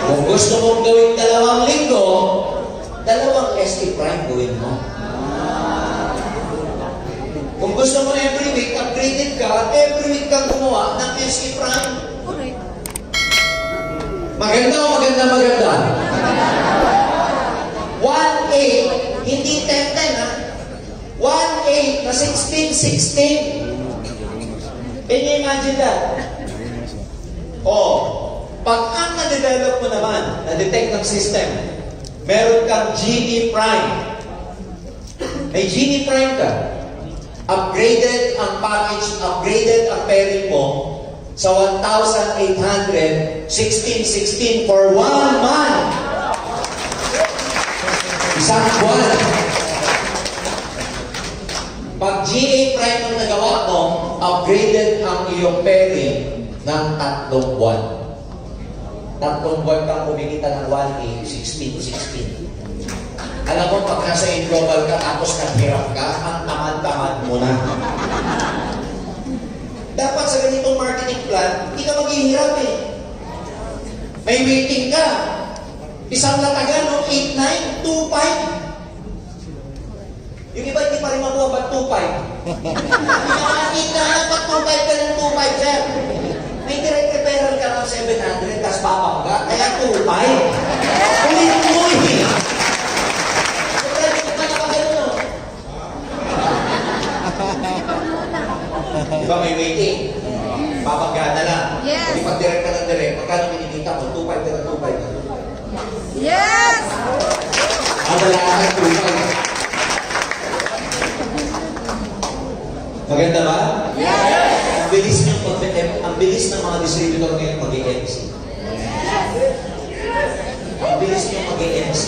Kung gusto mong gawin 2 linggo, 2 ST Prime gawin mo. Kung gusto mo every week, upgraded ka, every week kang gumawa ng ST Prime. Maganda o maganda? 1-8, hindi 10-10 ha. 1-8 na 16-16. Can you imagine that? Pag ang na-develop mo naman, na-detect ng system, meron kang GE Prime. May GE Prime ka. Upgraded ang package, upgraded ang pairing mo sa 1,800, 16-16 for 1 month. Isang buwan. Pag GA Prime ang nagawa mo, upgraded ang iyong pairing ng 3 buwan. 3 buwan kang kumikita ng 1A, 16-16. Alam mo, pag nasa in-global ka, tapos naghirap ka, ang tamad-tamad mo na. Dapat sa ganitong marketing plan, hindi ka maghihirap eh. May waiting ka. Isang latagan, no? 8-9, 2-5. Yung iba hindi pa rin makuha, ba't 2-5? Yung 8-9, ba't 2-5 ka ng 2-5, sir? May direct repairer ka ng 700, tas babangga, kaya 2-5. Kulit mo eh. Pwede ka na pagano, no? Diba may waiting? Babangga na lang. Yes. Hindi pag direct ka ng direct, magkano kinikita mo? 2-5 ka na 2-5 ka. Yes! Ang dalakan 2-5. Maganda ba? Yes! Ang bilis ng mga distributor ngayon mag-i-MC. Ang bilis nyo mag-i-MC.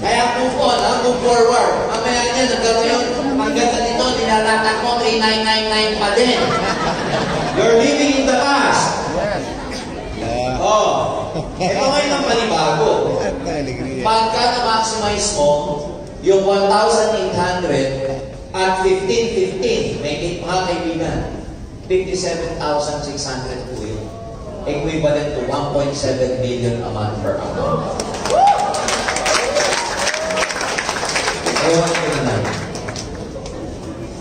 Kaya move on, move forward. Mamaya niya, nagkaroon yun, hanggang ganito, nilalatak mo, 3999 pa din. You're living in the past. Ito ngayon ang panibago. Pagka na-maximize mo, yung 1,800 at 1515, may mga kaibigan, 57,600 po yun. Equivalent to 1.7 million a month per annum. Ewan ko na.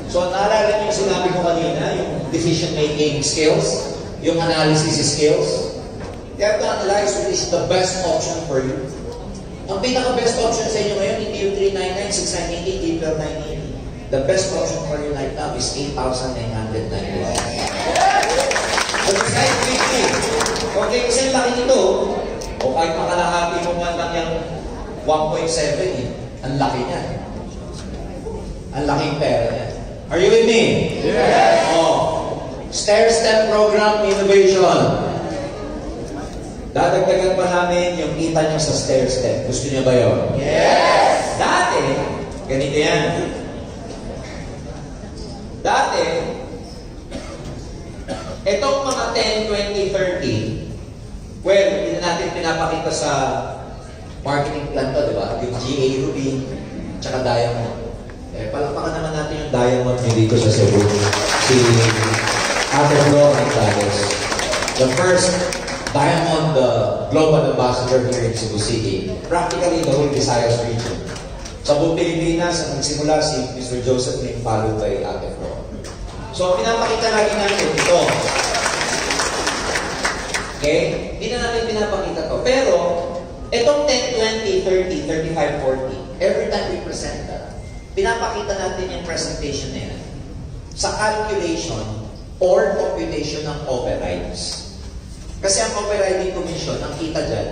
So, naalala niyo yung sinabi ko kanina, yung decision-making skills, yung analysis skills. You have to analyze what is the best option for you. Ang pinaka-best option sa inyo ngayon, hindi yung 399, 698, 8,980. The best option for you right now is 8,990. So, decide quickly. Okay, kasi ang laki nito, o kahit makalahati mo man lang yung 1.7, ang laki niya. Ang laking pera niya. Are you with me? Yes! Stair-step program innovation. Dadagdagan pa namin yung kita nyo sa stair-step. Gusto niyo ba yun? Yes! Dati, ganito yan. Dati, itong mga 10, 20, 30, well, hindi natin pinapakita sa marketing plan to, di ba? Yung GA Ruby, tsaka Diamond. Palakpakan naman natin yung Diamond nyo dito sa Cebu. Si Ate Gonzales. The first Diamond Global Ambassador here in Cebu City, practically the whole Visayas region. Sa buong Pilipinas, ang nagsimula si Mr. Joseph Lim, followed by Ate Flo. So, pinapakita lagi natin ito. Okay? Hindi na natin pinapakita to. Pero, itong 10, 20, 30, 35, 40, every time we present that, pinapakita natin yung presentation na yan sa calculation or computation ng overrides. Kasi ang overriding commission, ang kita dyan,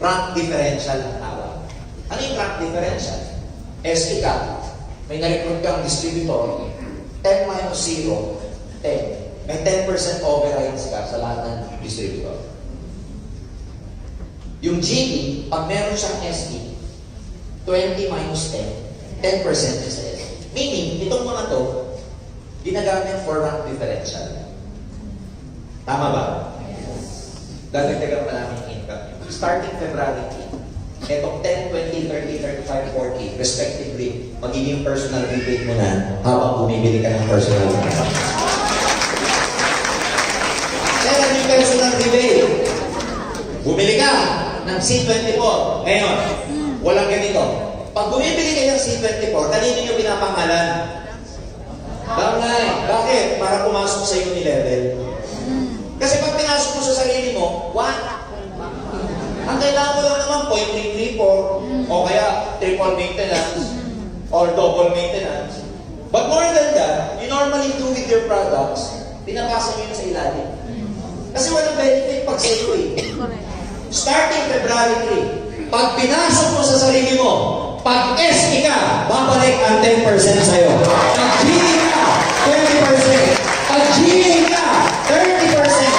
rank differential ang tawag. Ano yung rank differential? SK ka, may na-recruit kang distributor, 10 minus 0, 10. May 10% overrides ka sa lahat ng distributor. Yung GE, pag meron siyang SE, 20 minus 10, 10% is SE. Meaning, itong mga to, ginagamit for rank differential. Tama ba? Dadagdagan pa namin income. Starting February 8, etong 10, 20, 30, 35, 40, respectively, magiging personal rebate mo na habang bumibili ka ng personal rebate. Kaya yung personal rebate, bumili ka ng C24. Ngayon, walang ganito. Pag bumibili kayo ng C24, kanino nyo pinapangalan? Bangay. Bakit? Para pumasok sa iyo ni level. Kasi pag pinasok mo sa sarili mo, 1. Ang kailangan mo lang naman, 0.334 o kaya triple maintenance or double maintenance. But more than that, you normally do with your products, pinapasa nyo yun sa ilalim. Kasi walang benefit pag sa iyo eh. Starting February 3, pag pinasok mo sa sarili mo, pag SE ka, babalik ang 10% sa'yo. Pag GE ka, 20%. Pag GE ka, 30%.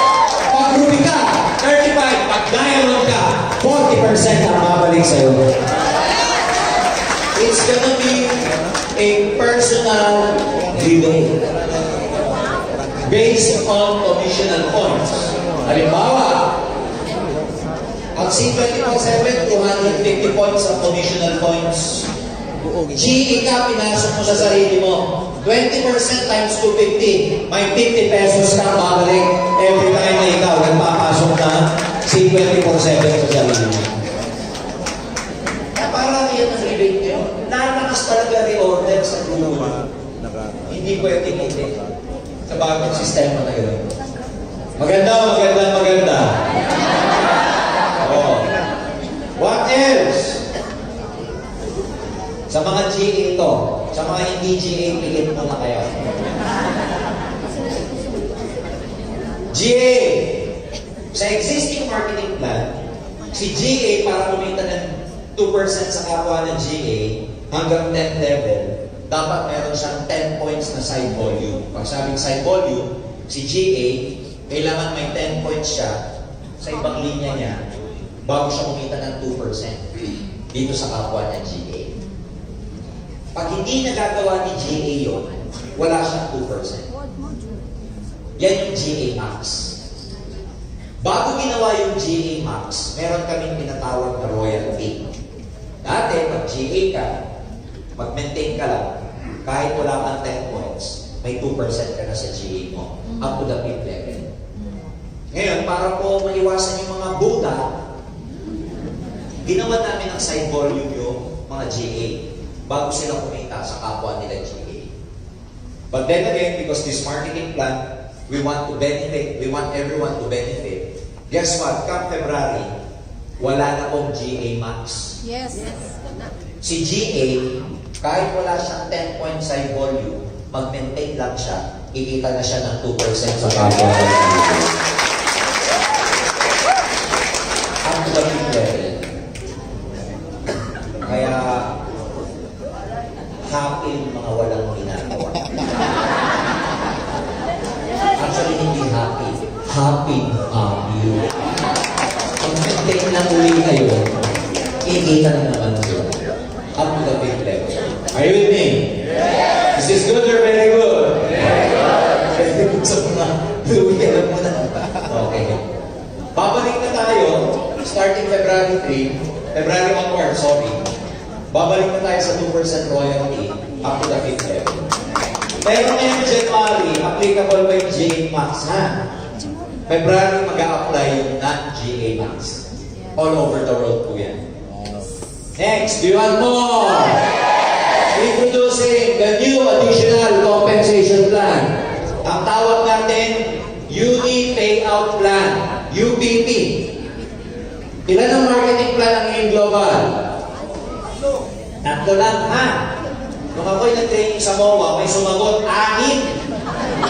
Pag Ruby ka, 35%. Pag Diamond ka, 40% ang babalik sa'yo. It's gonna be a personal rebate based on commissional points. Halimbawa, ang C24/7, 250 points ang commissional points. GE ka, pinasok mo sa sarili mo. 20% times 250. May 50 pesos ka babalik every time na ikaw nagpapasok na C24/7 sa sarili mo. Kaya parang yan ang rebate nyo. Nalakas talaga reorder sa dulo. Hindi pwede hindi. Sa bagong sistema na yun. Maganda. What else? Sa mga GA ito, sa mga hindi GA, pilit mo na kayo. GA, sa existing marketing plan, si GA para kumita ng 2% sa kapwa ng GA hanggang 10 level, dapat meron siyang 10 points na side volume. Pag sabing side volume, si GA, kailangan may 10 points siya sa ibang linya niya bago siya kumita ng 2% dito sa kapwa ng GA. Pag hindi nagagawa ni GA yun, wala siyang 2%. Yan yung GA Max. Bago ginawa yung GA Max, meron kaming tinatawag na royalty. Dati, pag GA ka, mag-maintain ka lang, kahit wala kang 10 points, may 2% ka na sa GA mo, up to the 5th level. Ngayon, para po maiwasan yung mga buta, ginawa namin ang side volume yung mga GA bago sila kumita sa kapwa nila GA. But then again, because this marketing plan, we want to benefit, we want everyone to benefit. Guess what? Come February, wala na pong GA Max. Yes. Si GA, kahit wala siyang 10 point side volume, mag-maintain lang siya, kikita na siya ng 2% sa kapwa nila. Up to the 5th level. Kaya, happy yung mga walang ginagawa. Actually, hindi happy. Happy you. Kung maintain na uli kayo, kikita na naman kayo. Up to the 5th level. Are you with me? Yes! Is this good or very good? Very good! Very good sa mga luwi. Alam mo na. Okay. Babalik na tayo, starting February 3, February onward, sorry. Babalik na tayo sa 2% royalty up to the 5th level. Pero ngayong January, applicable pa yung GA Max, ha? February mag-a-apply yung non-GA Max. All over the world po yan. Next, do you want more? Introducing the new additional compensation plan. Ang tawag natin, Uni Payout Plan, UPP. Ilan ang marketing plan ang ngayon global? Tatlo lang, ha? Nung ako'y nag-training sa MOA, may sumagot, 6.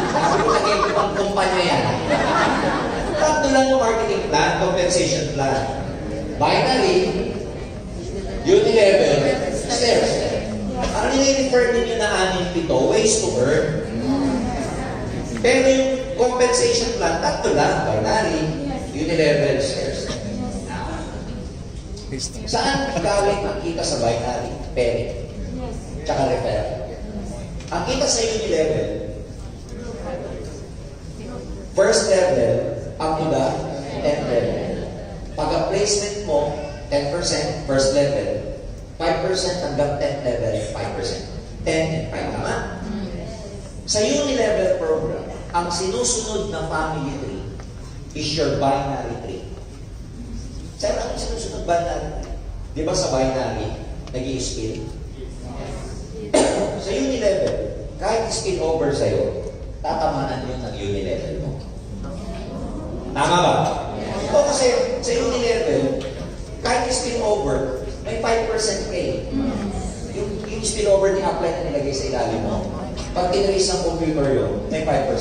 Sabi ko, nag-ibang kumpanya yan. Tatlo lang ang marketing plan, compensation plan. Binary, Unilevel, stairs. Ang nire-refer ninyo na 6, 7, ways to earn. Pero yung compensation plan, tatlo lang, binary, Unilevel, stairs. Saan galing ang kita sa binary? Peri. Tsaka refer. Ang kita sa Unilevel, first level, up to the 10th level. Pag ang placement mo, 10% first level, 5% hanggang 10th level, 5%. 10 and 5, tama? Sa Unilevel program, ang sinusunod na family tree is your binary tree. Saan ang sinusunod binary tree? Di ba sa binary, nag-i-spill? Sa Unilevel, kahit spill over sa'yo, tatamaan yun ng Unilevel mo. Tama ba? O kasi sa Unilevel, kahit spill over, may 5% pay. Yung spill over ni apply na nilagay sa ilalim mo. Pag tinrace ng computer yun, may 5%.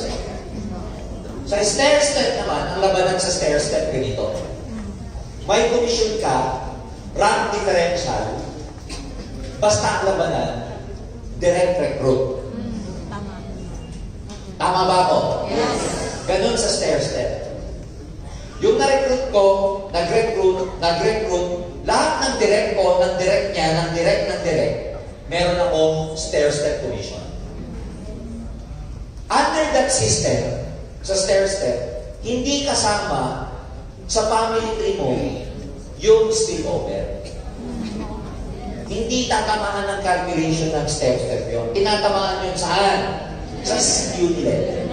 Sa stair step naman, ang labanan sa stair step ganito. May commission ka, rank differential, basta ang labanan, direct recruit. Tama ba ako? Yes. Ganun sa stair step. Yung na-recruit ko, nag-recruit, lahat ng direct ko, ng direct niya, ng direct, meron akong stair step commission. Under that system, sa stair step, hindi kasama sa family tree mo yung spillover. Hindi tatamaan ng calculation ng stair step yun. Tinatamaan yun saan? Sa Unilevel.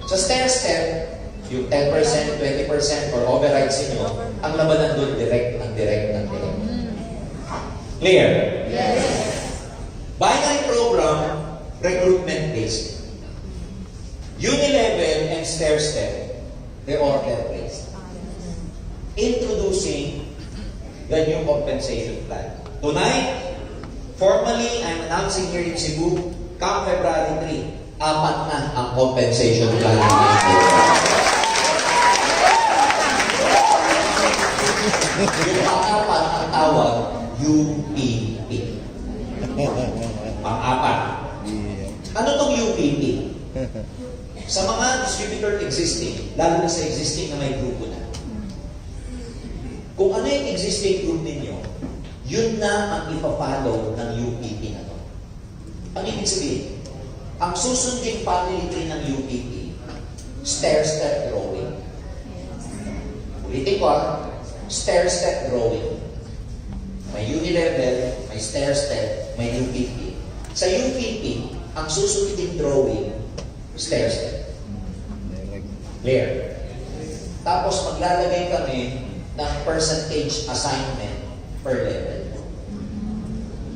Sa stair step, yung 10%, 20%, or overrides nyo, ang labanan doon, direct. Clear? Yes. Binary program, recruitment-based. Unilevel and stair step, they're order-based. Introducing the new compensation plan. Tonight, formally, I'm announcing here in Cebu, come February 3, 4 na ang compensation plan. Yung pang-apat ang tawag, UPP. Pang-apat. Ano tong UPP? Sa mga distributor existing, lalo na sa existing na may grupo na. Kung ano yung existing group ninyo, yun na ang ipa-follow ng UPP na to. Ang ibig sabihin, ang susunding family tree ng UPP, stair-step growing. Ulitin ko stair-step growing. May Unilevel, may stair-step, may UPP. Sa UPP, ang susunding drawing, stair-step. Clear? Tapos maglalagay kami ng percentage assignment per level.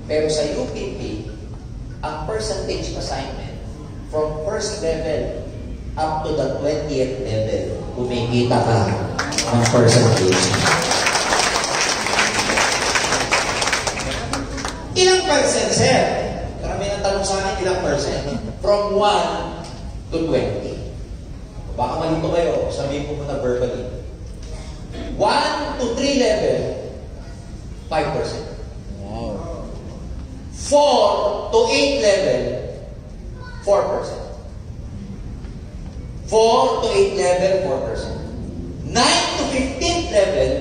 Pero sa UPP, ang percentage assignment from first level up to the 20th level, kumikita ka ng percentage. Ilang percent, sir? Karami ng tanong sa akin, ilang percent? From 1 to 20. Baka malito kayo, sabihin ko muna verbally. 1 to 3 level, 5%. Wow. 4 to 8 level, 4%. 4 to 8 level, 4%. 9 to 15th level,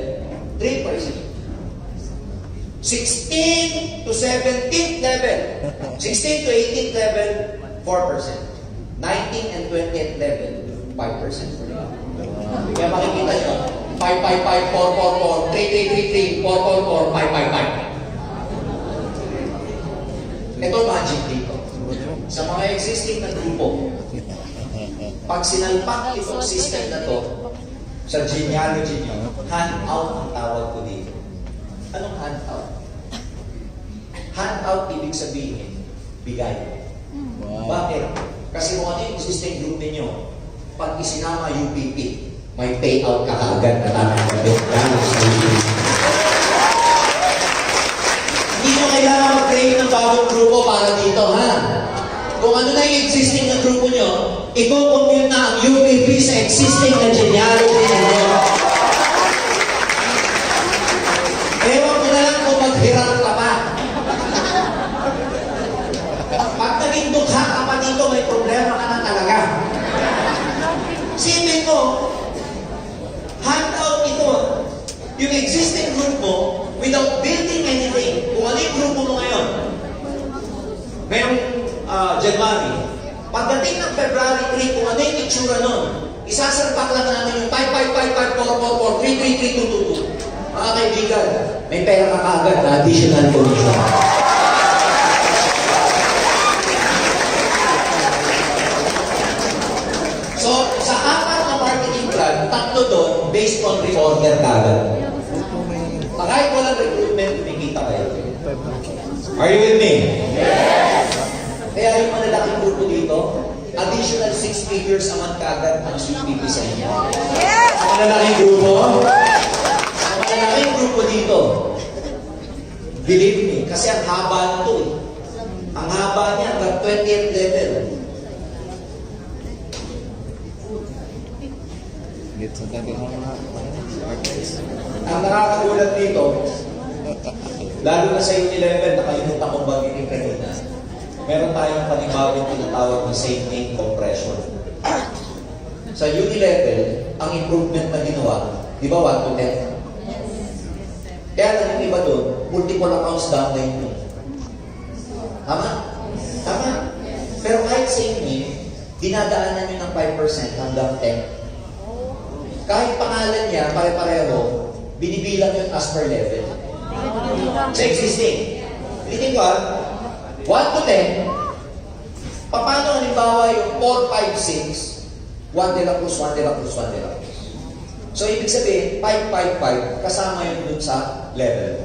3%. 16 to 17th level, 16 to 18th level, 4%. 19 and 20th level, 5%. Kaya makikita nyo, 5, 5, 5, 4, 4, 4, 3, 3, 3, 3, 4, 4, 4, 5, 5, 5. Ito magic dito. Sa mga existing na grupo, Pag sinalpak itong system na to, sa genealogy nyo, hand-out ang tawag ko dito. Anong hand-out? Hand-out, ibig sabihin, bigay. Bakit? Kasi kung ano yung existing group ninyo, pag isinama UPP, may payout ka kaagad na tatanggapin galing sa UPP. Hindi nyo kailangan mag-create ng bagong grupo para dito, ha? Kung ano na yung existing na grupo nyo, i-compute na ang UPP sa existing na genealogy ninyo. Ewan ko na lang kung maghirap ka pa. Pag naging dukha ka pa dito, may problema ka na talaga. Sipin mo, handout ito, yung existing group mo, without building anything. Kung ano yung grupo mo ngayon, ngayong January, pagdating ng February 3, kung ano yung itsura nun, isasalpak lang namin yung 55554433322. Mga kaibigan, may pera ka kaagad na additional commission. So, sa apat na marketing plan, tatlo doon, based on reorder kagad. Kahit walang recruitment, kumikita kayo. Are you with me? Kaya yung malalaking grupo dito, additional 6 figures a month kagad ang UPP sa inyo. Ang malalaking grupo, Ang malalaking grupo dito, believe me, kasi ang haba nito eh. Ang haba niya hanggang 20th level. Ang nakakagulat dito, lalo na sa Unilever, nakalimutan kong bagitin kanina, meron tayong panibagong tinatawag na same name compression. Sa Unilever, ang improvement na ginawa, di ba 1 to 10? Kaya lang yung iba doon, multiple accounts downline yun. Tama? Tama? Pero kahit same name, dinadaanan nyo ng 5% hanggang 10%. Kahit pangalan niya, pare-pareho, binibilang yun as per level. Sa existing. Ulitin ko 1 to 10, paano halimbawa yung 4, 5, 6, 1 de la plus, 1 de la plus, 1 de la plus. So, ibig sabihin, 5, 5, 5, kasama yun dun sa level.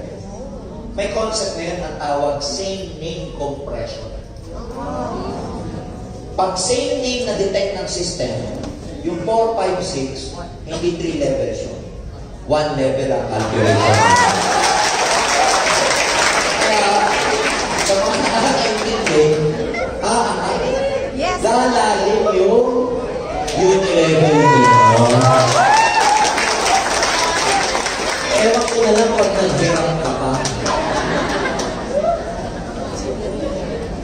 May concept na yun ang tawag same name compression. Pag same name na detect ng system, yung 4, 5, 6, hindi 3 levels yun. 1 level ang calculation. Kaya, sa mga nakakaintindi, Yes. lalalim yung level nito. Ewan ko na lang pag naghirap ka pa.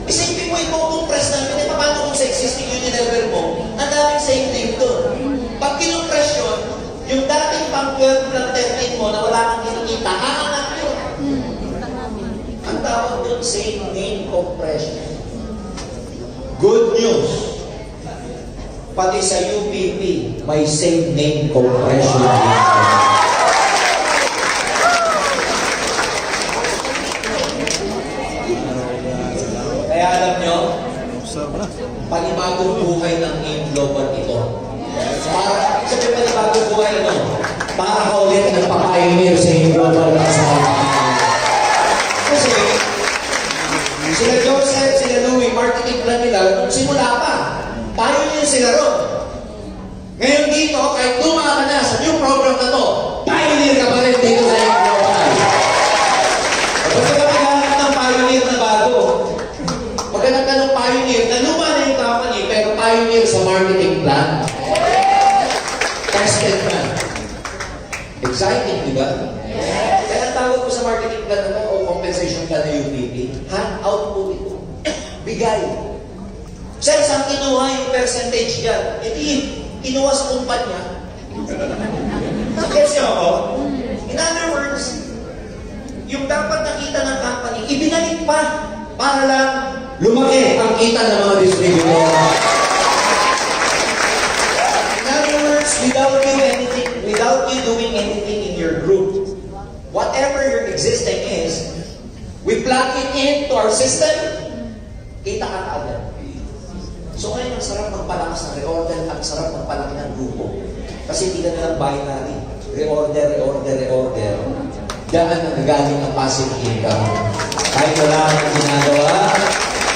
Isipin mo, i-compress namin, paano kung sa existing level mo, ang daming same name doon. Pag kinumpress yun, yung dating pang 12 lang template mo na wala kang kinikita, aangat yun. Ang tawag doon, same name compression. Good news. Pati sa UPP, may same name compression. Kaya alam nyo, panibagong buhay ng AIM Global ito. Para, sabi panibagong buhay para ka ulit nagpapioneer sa AIM Global na kasama. Kasi, sila Joseph, sila Louie, marketing plan nila, nung simula pa, pioneer sila ron. Ngayon dito, kahit luma ka na sa new program na to, pioneer ka pa rin dito sa AIM Global. Basta ka maghanap ng pioneer na bago. Maghanap ka ng pioneer na luma na yung company, pero pioneer sa marketing plan. Tested na. Exciting, di ba? Kaya ang tawag ko sa marketing plan na o compensation plan na UPP, hand-out po ito. Bigay. Sir, saan kinuha yung percentage dyan? Hindi, kinuha sa kumpanya. Gets niyo ako? In other words, yung dapat nakita ng company, ibinalik pa para lang lumaki ang kita ng mga distributor. In other words, without you doing anything in your group, whatever your existing is, we plug it into our system, kita ka agad. So ngayon, ang sarap magpalakas ng reorder, ang sarap magpalaki ng grupo. Kasi hindi ka nalang binary. Reorder, reorder, reorder. Diyan ang nagagaling ng passive income. Kahit wala kang ginagawa,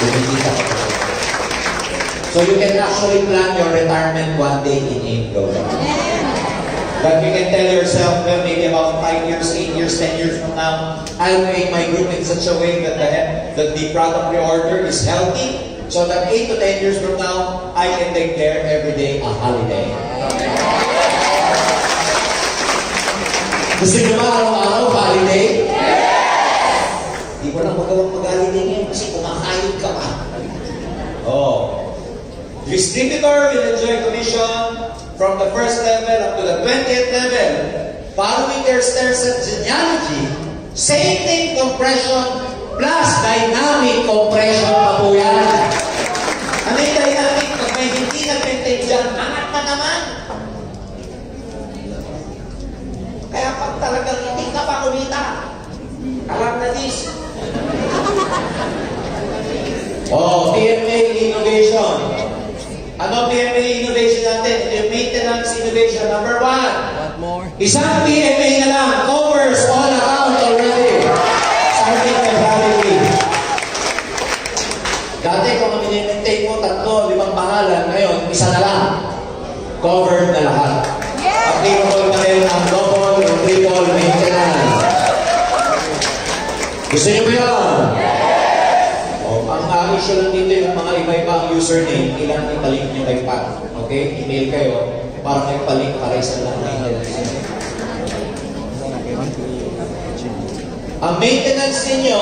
kumikita ka. So you can actually plan your retirement one day in April. But you can tell yourself, well, maybe about 5 years, 8 years, 10 years from now, I'll make my group in such a way that the product reorder is healthy, so that 8 to 10 years from now, I can take there every day a holiday. Gusto nyo ba araw-araw holiday? Di ko lang magawang mag-holiday ngayon kasi kumakayod ka pa. Oh. Distributor will enjoy commission from the first level up to the 20th level. Following their stair-step genealogy, same thing compression plus dynamic compression pa po yan. Ano yung dynamic? Pag may hindi nag-maintain dyan, Angat na naman. Kaya pag talagang hindi ka pa kumita, alam na this. oh, PMA innovation. Ano PMA innovation natin? Yung maintenance innovation number 1. What more? Isang PMA na lang covers all account already. Starting February. Dati kung ang minimaintain mo 3, 5 pangalan, ngayon, isa na lang. Covered na lahat. Applicable na rin ang double or triple maintenance. Gusto niyo ba yan? Ang issue lang dito yung mga iba-iba ang username, kailangan ipalink nyo kay Pat. Okay? Email kayo para may palink para isa lang maintenance. Ang maintenance ninyo,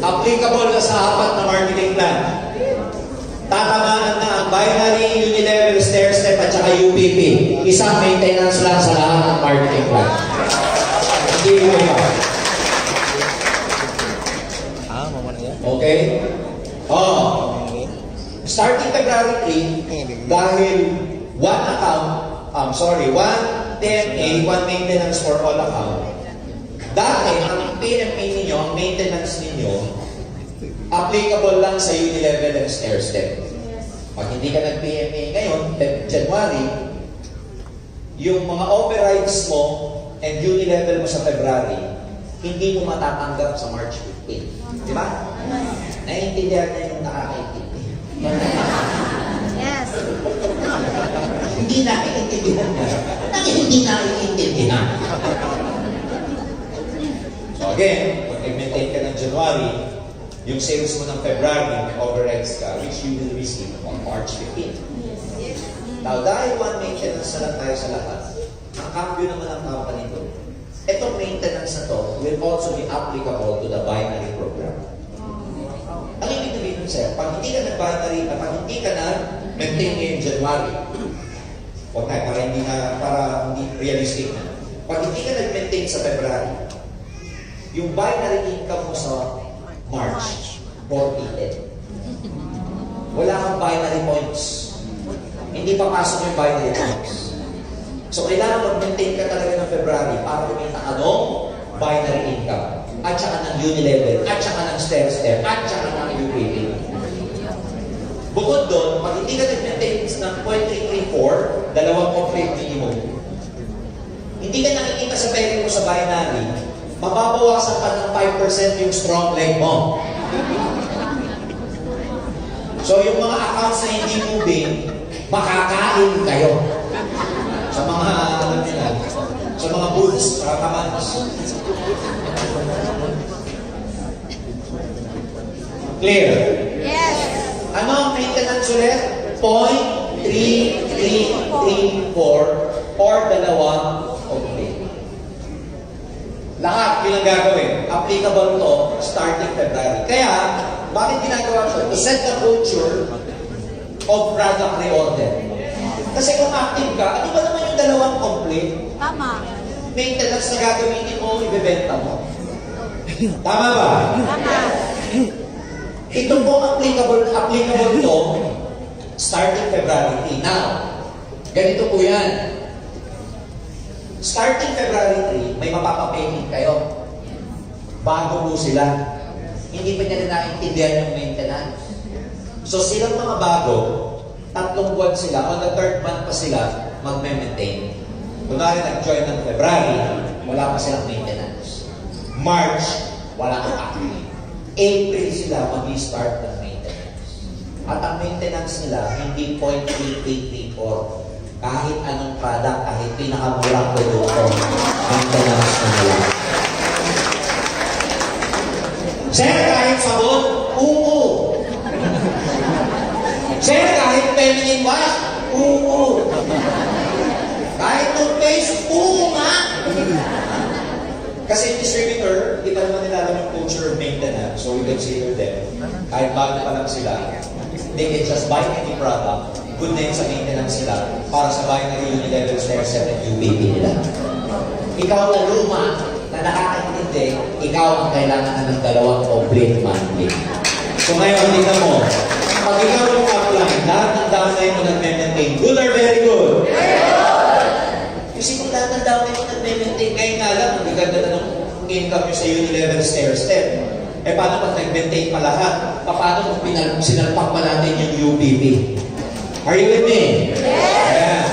applicable na sa 4 na marketing plan. Tatamaan na ang binary, unilevel, stair-step at saka UPP. Isang maintenance lang sa lahat ng marketing plan. Hindi mo iba. Okay? Oh. Starting February 3, dahil one account, one TMA, one maintenance for all account. Dati, ang PMA ninyo, ang maintenance ninyo, applicable lang sa unilevel and stair-step. Pag hindi ka nag-PMA ngayon, January, yung mga overrides mo and unilevel mo sa February, hindi mo matatanggap sa March 15. Di ba? Naiintindihan na yung nakakaintindi. Yes. Hindi naiintindihan na. Hindi naiintindihan. So again, pag nag-maintain ka ng January, yung sales mo ng February, may overrides ka, which you will receive on March 15. Now, dahil one maintenance na lang tayo sa lahat, ang cambio naman ng company ko, itong maintenance na to will also be applicable to the binary program. Ano yung ibig sabihin sir? Pag hindi ka nag-binary, pag hindi ka na-maintain ngayong January, okay, para hindi realistic na. Pag hindi ka nag-maintain sa February, yung binary income mo sa March, forfeited. Wala kang binary points. Hindi papasok yung binary points. So, kailangan mag-maintain ka talaga ng February para kumita ka ng binary income. At saka ng unilevel, at saka ng stair-step, at saka ng UPP. Bukod doon, pag hindi ka nag-maintain ng 0.334, dalawang complete minimum, hindi ka nakikita sa pera mo sa binary, mababawasan ka ng 5% yung strong leg mo. So, yung mga accounts na hindi moving, makakain kayo. Sa mga, alam nyo na, sa mga bulls, mga kamans. Clear? Yes. Ano ang maintenance ulit? 0.3334 or dalawang complete. Lahat yun ang gagawin. Applicable to starting February. Kaya, bakit ginagawa siya? To set the culture of product reorder. Kasi kung active ka, di ba naman yung dalawang complete? Tama. Maintenance na gagamitin mo, ibebenta mo. Tama ba? Tama. Ito po applicable to starting February 3. Now, ganito po yan. Starting February 3, may mapapapayment kayo. Bago po sila. Hindi pa nila naintindihan yung maintenance. So silang mga bago, 3 buwan sila, on the 3rd month pa sila magme-maintain. Kunwari nag-join ng February, wala pa silang maintenance. March, wala kang active. April sila mag-start ng maintenance. At ang maintenance nila, hindi 0.8834. Kahit anong product, kahit pinakamurang produkto, maintenance na nila. Sir, kahit sabon, oo. Sir, kahit feminine wash, oo. Kahit toothpaste, oo nga. Kasi yung distributor, hindi pa naman nila alam yung culture of maintenance. So we consider them, kahit bago pa lang sila, they can just buy any product, good na yun sa maintenance nila, para sa binary unilevel stair set at UPP nila. Ikaw na luma, na nakakaintindi, ikaw ang kailangan na ng 2 complete monthly. So ngayon, tingnan mo, pag ikaw yung upline, lahat ng downline mo nag-maintain, good or very good? Kasi kung lahat ng downline mo nag-maintain, ngayon nga lang, ang ganda na ng income nyo sa unilevel stair step. Eh paano pag nag-maintain pa lahat? Paano kung sinalpak pa natin yung UPP? Are you with me? Yes! Yeah.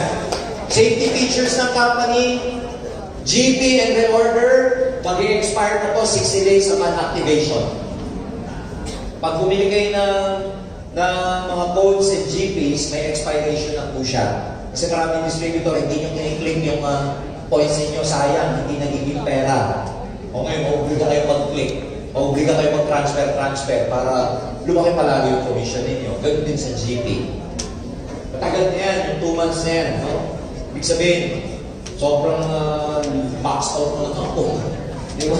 Safety features ng company, GP and reorder, mag-i-expire na to 60 days upon activation. Pag bumili kayo ng mga codes and GPs, may expiration na po siya. Kasi maraming distributor, hindi nyo kiniklaim yung points ninyo, sayang, hindi nagiging pera. Okay, maubliga kayo mag-click, maubliga kayo mag-transfer para lumaki palagi yung commission ninyo. Ganun din sa GP. Matagal na yan, yung 2 months na yan. No? Ibig sabihin, sobrang max out mo na ako. Di ba?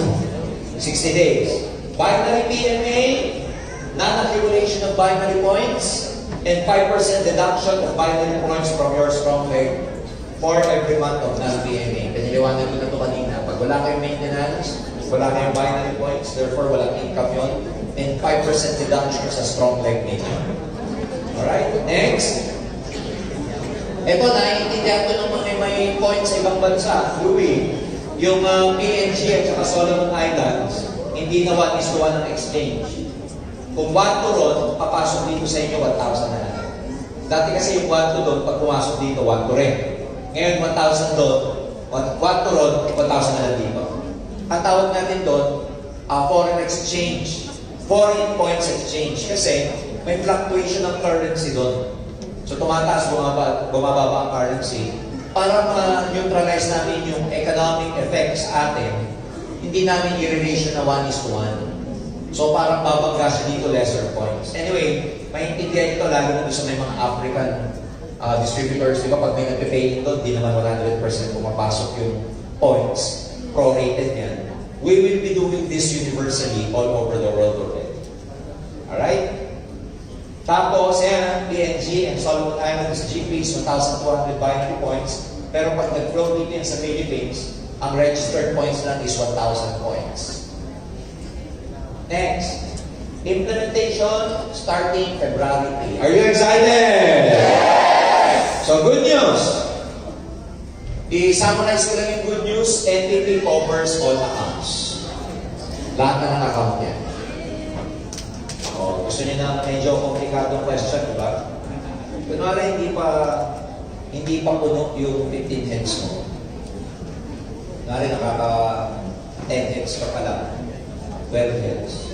60 days. Binary PMA, non-accumulation of binary points, and 5% deduction of binary points from your strong leg for every month of non-PMA. Piniliwanag ko na ito kanina. Pag wala kayong maintenance, wala kayong binary points, therefore walang income yun, and 5% deduction sa strong leg ninyo. Alright? Next. Ito, naiintindihan ko ng mga may points sa ibang bansa. Louis, yung PNG at saka Solomon Islands, hindi na 1:1 ang exchange. Kung 1 to ron, papasok dito sa inyo, 1,000 na lang. Dati kasi yung 1 to doon, pag pumasok dito, 1 to rin. Ngayon, 1,000 doon, 1 to ron, 1,000 na lang dito. Ang tawag natin doon, foreign exchange. Foreign points exchange. Kasi may fluctuation ng currency doon. So tumataas, bumababa ang currency. Para ma-neutralize namin yung economic effects sa atin, hindi namin i-relation na 1:1. So parang babangga siya dito, lesser points. Anyway, maintindihan ito lalo na sa may mga African distributors. Di ba pag may nagpe-pay doon, di naman 100% pumapasok yung points. Prorated yan. We will be doing this universally all over the world already. Alright? Tapos, yan, PNG and Solomon Islands GPs, 1,200 binary points. Pero pag nag-flow dito yan sa Philippines, ang registered points lang is 1,000 points. Next, implementation starting February 3. Are you excited? Yes! So, good news. I-summarize ko lang yung good news. NTP covers all accounts. Lahat na ng account yan. Gusto niyo na medyo komplikadong question, di ba? Kunwari, hindi pa puno yung 15 heads mo. Kunwari, nakaka 10 heads pa pala. 12 heads.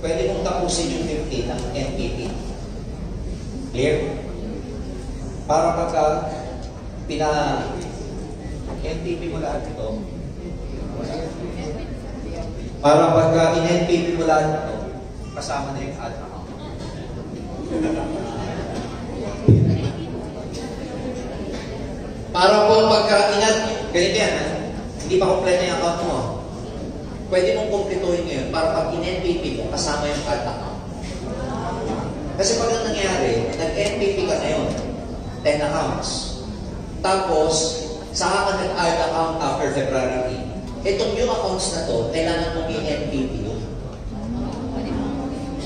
Pwede mong tapusin yung 15 ng NPP. Clear? Para pagka NPP mo lahat ito. Para pagka in-NPP mo lahat ito, kasama na yung ad account. Para po pagka-inat, ganito yan, ha? Hindi pa kompleto yung account mo. Pwede mong kumplituhin ngayon para pag in-NPP mo, kasama yung ad account. Kasi pag ang nangyari, nag-NPP ka ngayon, 10 accounts. Tapos, saka ka nag-ad account after February 8. Itong new accounts na to, kailangan mong i-NPP yun.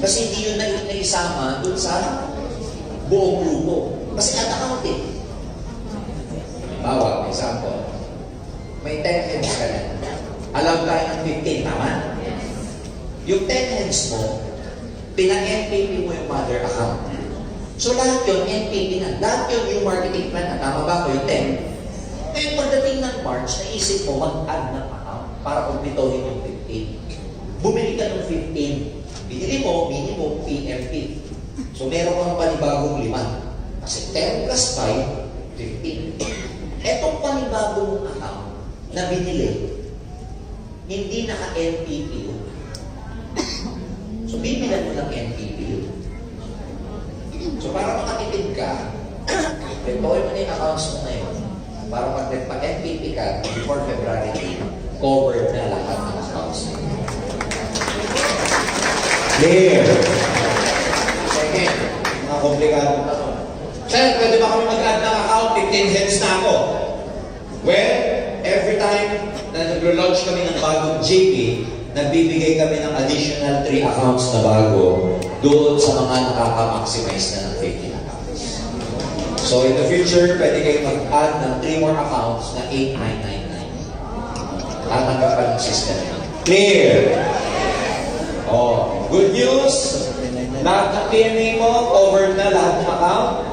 Kasi hindi yun naisama dun sa buong grupo. Kasi ad account eh. Bawa, example, may 10 heads ka na. Alam tayo ng 15, tama? Yung 10 heads mo, pina-NPP mo yung mother account. So lahat yun, NPP na. Lahat yun yung marketing plan na. Tama ba ko yung 10? Ngayon, pagdating ng March, naisip mo mag-add ng account para kumpitohin yung 15. Bumili ka ng 15. Binili mo, minimum PMP. So meron kang panibagong 5. Kasi 10 plus 5, 15. Etong panibagong account na binili, hindi naka-NPP yun. So bibilan mo ng NPP yun. So para makatipid ka, deploy mo na yung accounts mo ngayon para pag nagpa-NPP ka before February 8, covered na lahat ng accounts mo. Clear. Second, Mga komplikado na to. Sir, pwede ba kami mag-add ng account? 15 heads na ako. Well, every time na nag-launch kami ng bagong JP, nagbibigay kami ng additional 3 accounts na bago doon sa mga nakaka-maximize na ng 15 accounts. So in the future, pwede kayo mag-add ng 3 more accounts na 8,999. Tatanggap ka ng system. Clear! Oh, good news! Lahat ng PMA mo, covered na lahat ng account.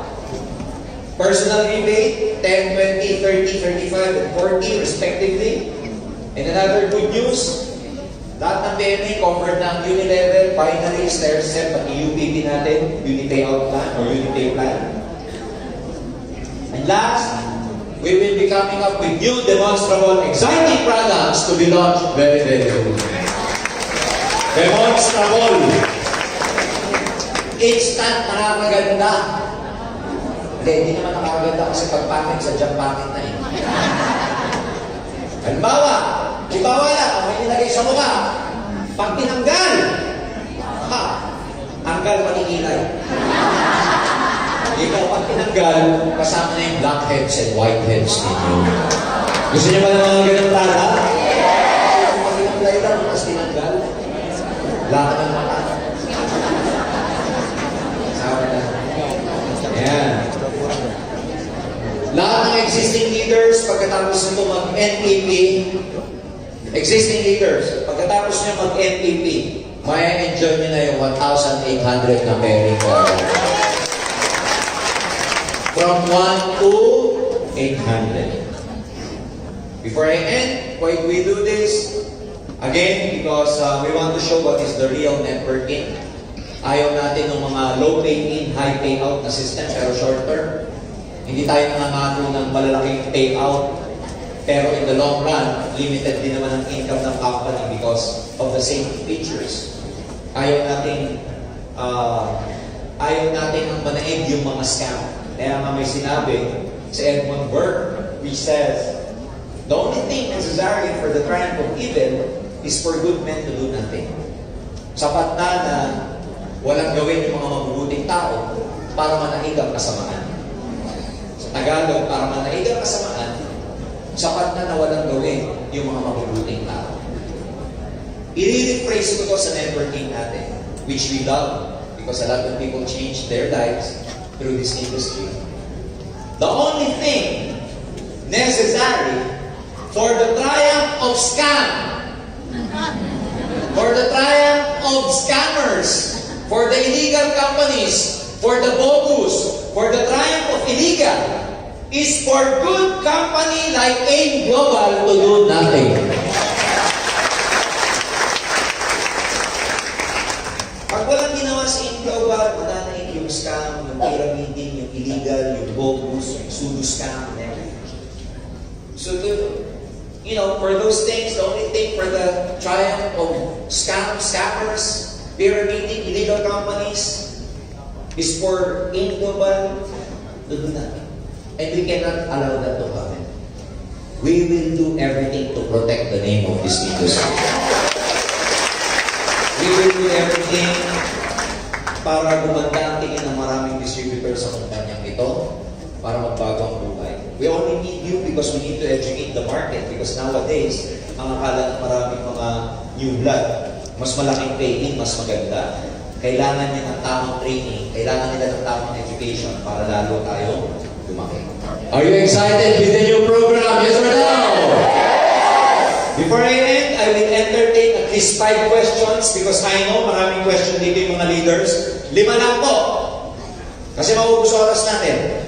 Personal rebate, 10, 20, 30, 35, and 40 respectively. And another good news, lahat ng PMA covered ng uni-level, binary, stair-step, pati UPP natin, uni-payout plan or uni-pay plan. And last, we will be coming up with new demonstrable, exciting products to be launched very, very soon. Demonstrable. Instant nakakaganda. Hindi naman nakakaganda kasi pag-packet sa jump packet na eh. Halimbawa lang, ang may nilagay sa mukha, pag tinanggal, tanggal manikilay. Ikaw, pag tinanggal, kasama na yung black heads and white heads ninyo. Gusto niyo ba ng mga ganang tala? Pag tinanggal lang, tapos tinanggal, wala ka ng mata. Sabi na. Ayan. Lahat ng existing leaders, pagkatapos nito mag-NPP, existing leaders, pagkatapos nyo mag-NPP, may enjoy nyo na yung 1,800 na pairing card. From 1 to 800. Before I end, why we do this? Again, because we want to show what is the real networking. Ayaw natin ng mga low pay-in, high payout na system, pero short term. Hindi tayo nangangako ng malalaking payout, pero in the long run, limited din naman ang income ng company because of the safety features. Ayaw natin ang manaig yung mga scam. Kaya nga may sinabi sa Edmund Burke, which says, the only thing necessary for the triumph of evil is for good men to do nothing. Sapat na walang gawin yung mga mabubuting tao para manaig ang kasamaan. Sa Tagalog, para manaig ang kasamaan, sapat na walang gawin yung mga mabubuting tao. I-rephrase ko to sa networking natin, which we love because a lot of people change their lives through this industry. The only thing necessary for the triumph of scam, for the triumph of scammers, for the illegal companies, for the bogus, for the triumph of illegal, is for good company like AIM Global to do nothing. Pag walang ginawa sa AIM Global, mananaig yung scam, yung pyramiding, yung illegal, yung bogus, yung pseudo scam, and everything. So, for those things, the only thing for the triumph of scammers, pyramiding, illegal companies, is for AIM Global to do nothing. And we cannot allow that to happen. We will do everything to protect the name of this industry. We will do everything para gumanda ang tingin ng maraming distributors sa kumpanyang ito para magbago ang buhay. We only need you because we need to educate the market because nowadays, ang akala ng maraming mga new blood, mas malaking pay-in, mas maganda. Kailangan niya ng tamang training, kailangan nila ng tamang education para lalo tayo lumaki. Are you excited with the new program? Yes or no? Before I end, I will entertain at least 5 questions because I know maraming question dito yung mga leaders. 5 lang po. Kasi maubos oras natin.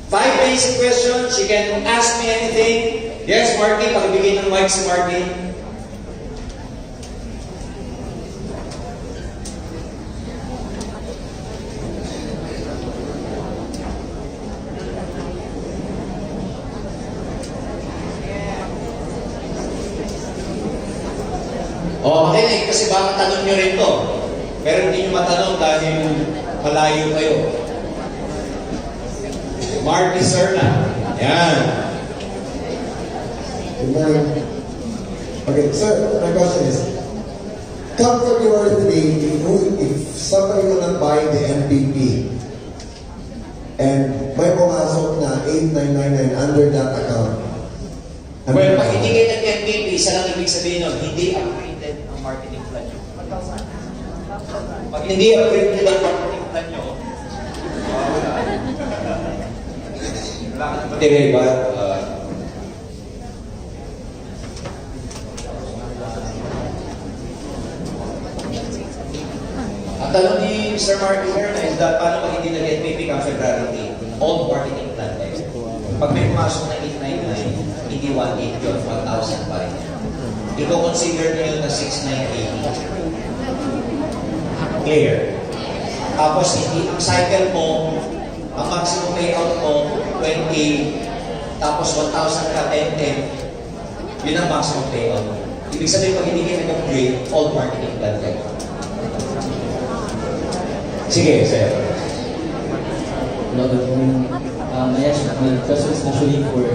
5 basic questions. You can ask me anything. Yes, Marky. Pakibigay ng mic si Marky. O, makinig kasi baka tanong nyo rin to. Pero hindi nyo matanong dahil malayo kayo. Marky Serna. Yan. Good morning. Okay, sir, my question is, come February 3, if somebody will not buy the MPP and may pumasok na 8999 under that account, Well, pag hindi kayo nag-MPP, isa lang ibig sabihin nun, hindi upgraded ang marketing plan nyo. Pag hindi upgraded ang marketing plan nyo, wala ka naman. Tingay ba? Ang tanong ni Mr. Marky Herna is that paano pag hindi nag-MPP ka February 8? Old marketing plan kayo. Pag may pumasok na 899, hindi 1.8 yun, 1,000 pa rin. I-consider nyo yun na 6,980. Clear? Tapos hindi, ang cycle mo, ang maximum payout mo, 20, tapos 1,000 ka, 10, yun ang maximum payout. Ibig sabihin, pag hindi kayo nag-upgrade, old marketing plan kayo. Sige, sir. Yes, my question is actually for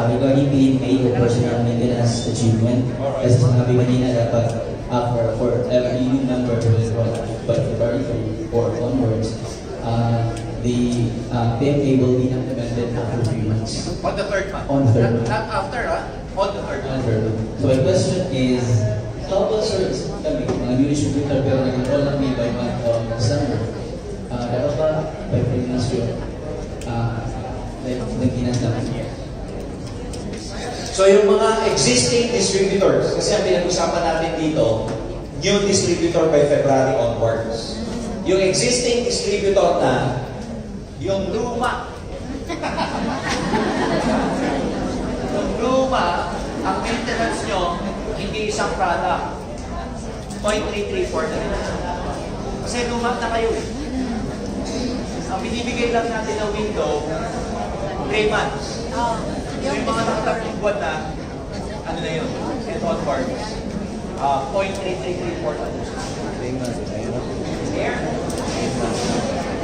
regarding being paid the personal maintenance achievement. Kasi sinabi kanina dapat for every new member who is by February 4 onwards, the PMA will be implemented after 3 months. On the third month. On the third month. Not after, on the third On month. the third month. So my question is, how about sir, kami, mga new distributor pero nag-enroll na kami by month of December. Dapat ba by 3 months yun? Nagkinas naman. So yung mga existing distributors, kasi ang pinag-usapan natin dito, new distributor by February onwards. Yung existing distributor na, yung luma. Yung luma, ang maintenance nyo, hindi isang product. 0.334 na rin. Kasi luma na kayo eh. Ang binibigay lang natin na window, 3 months. So yung mga nakatatlong buwan na, ano na yun, and onwards, 0.3334 na yun. Here?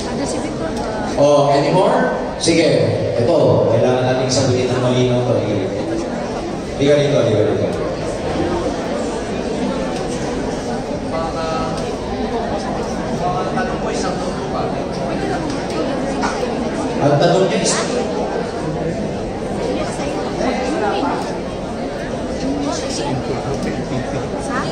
Ada si Victor ba? Oh, anymore? Sige, ito, kailangan natin sagutin ng malinaw to. Liga rito, liga rito. Mga tanong ko, isang tuto pa. Ang tanong niya is, Sa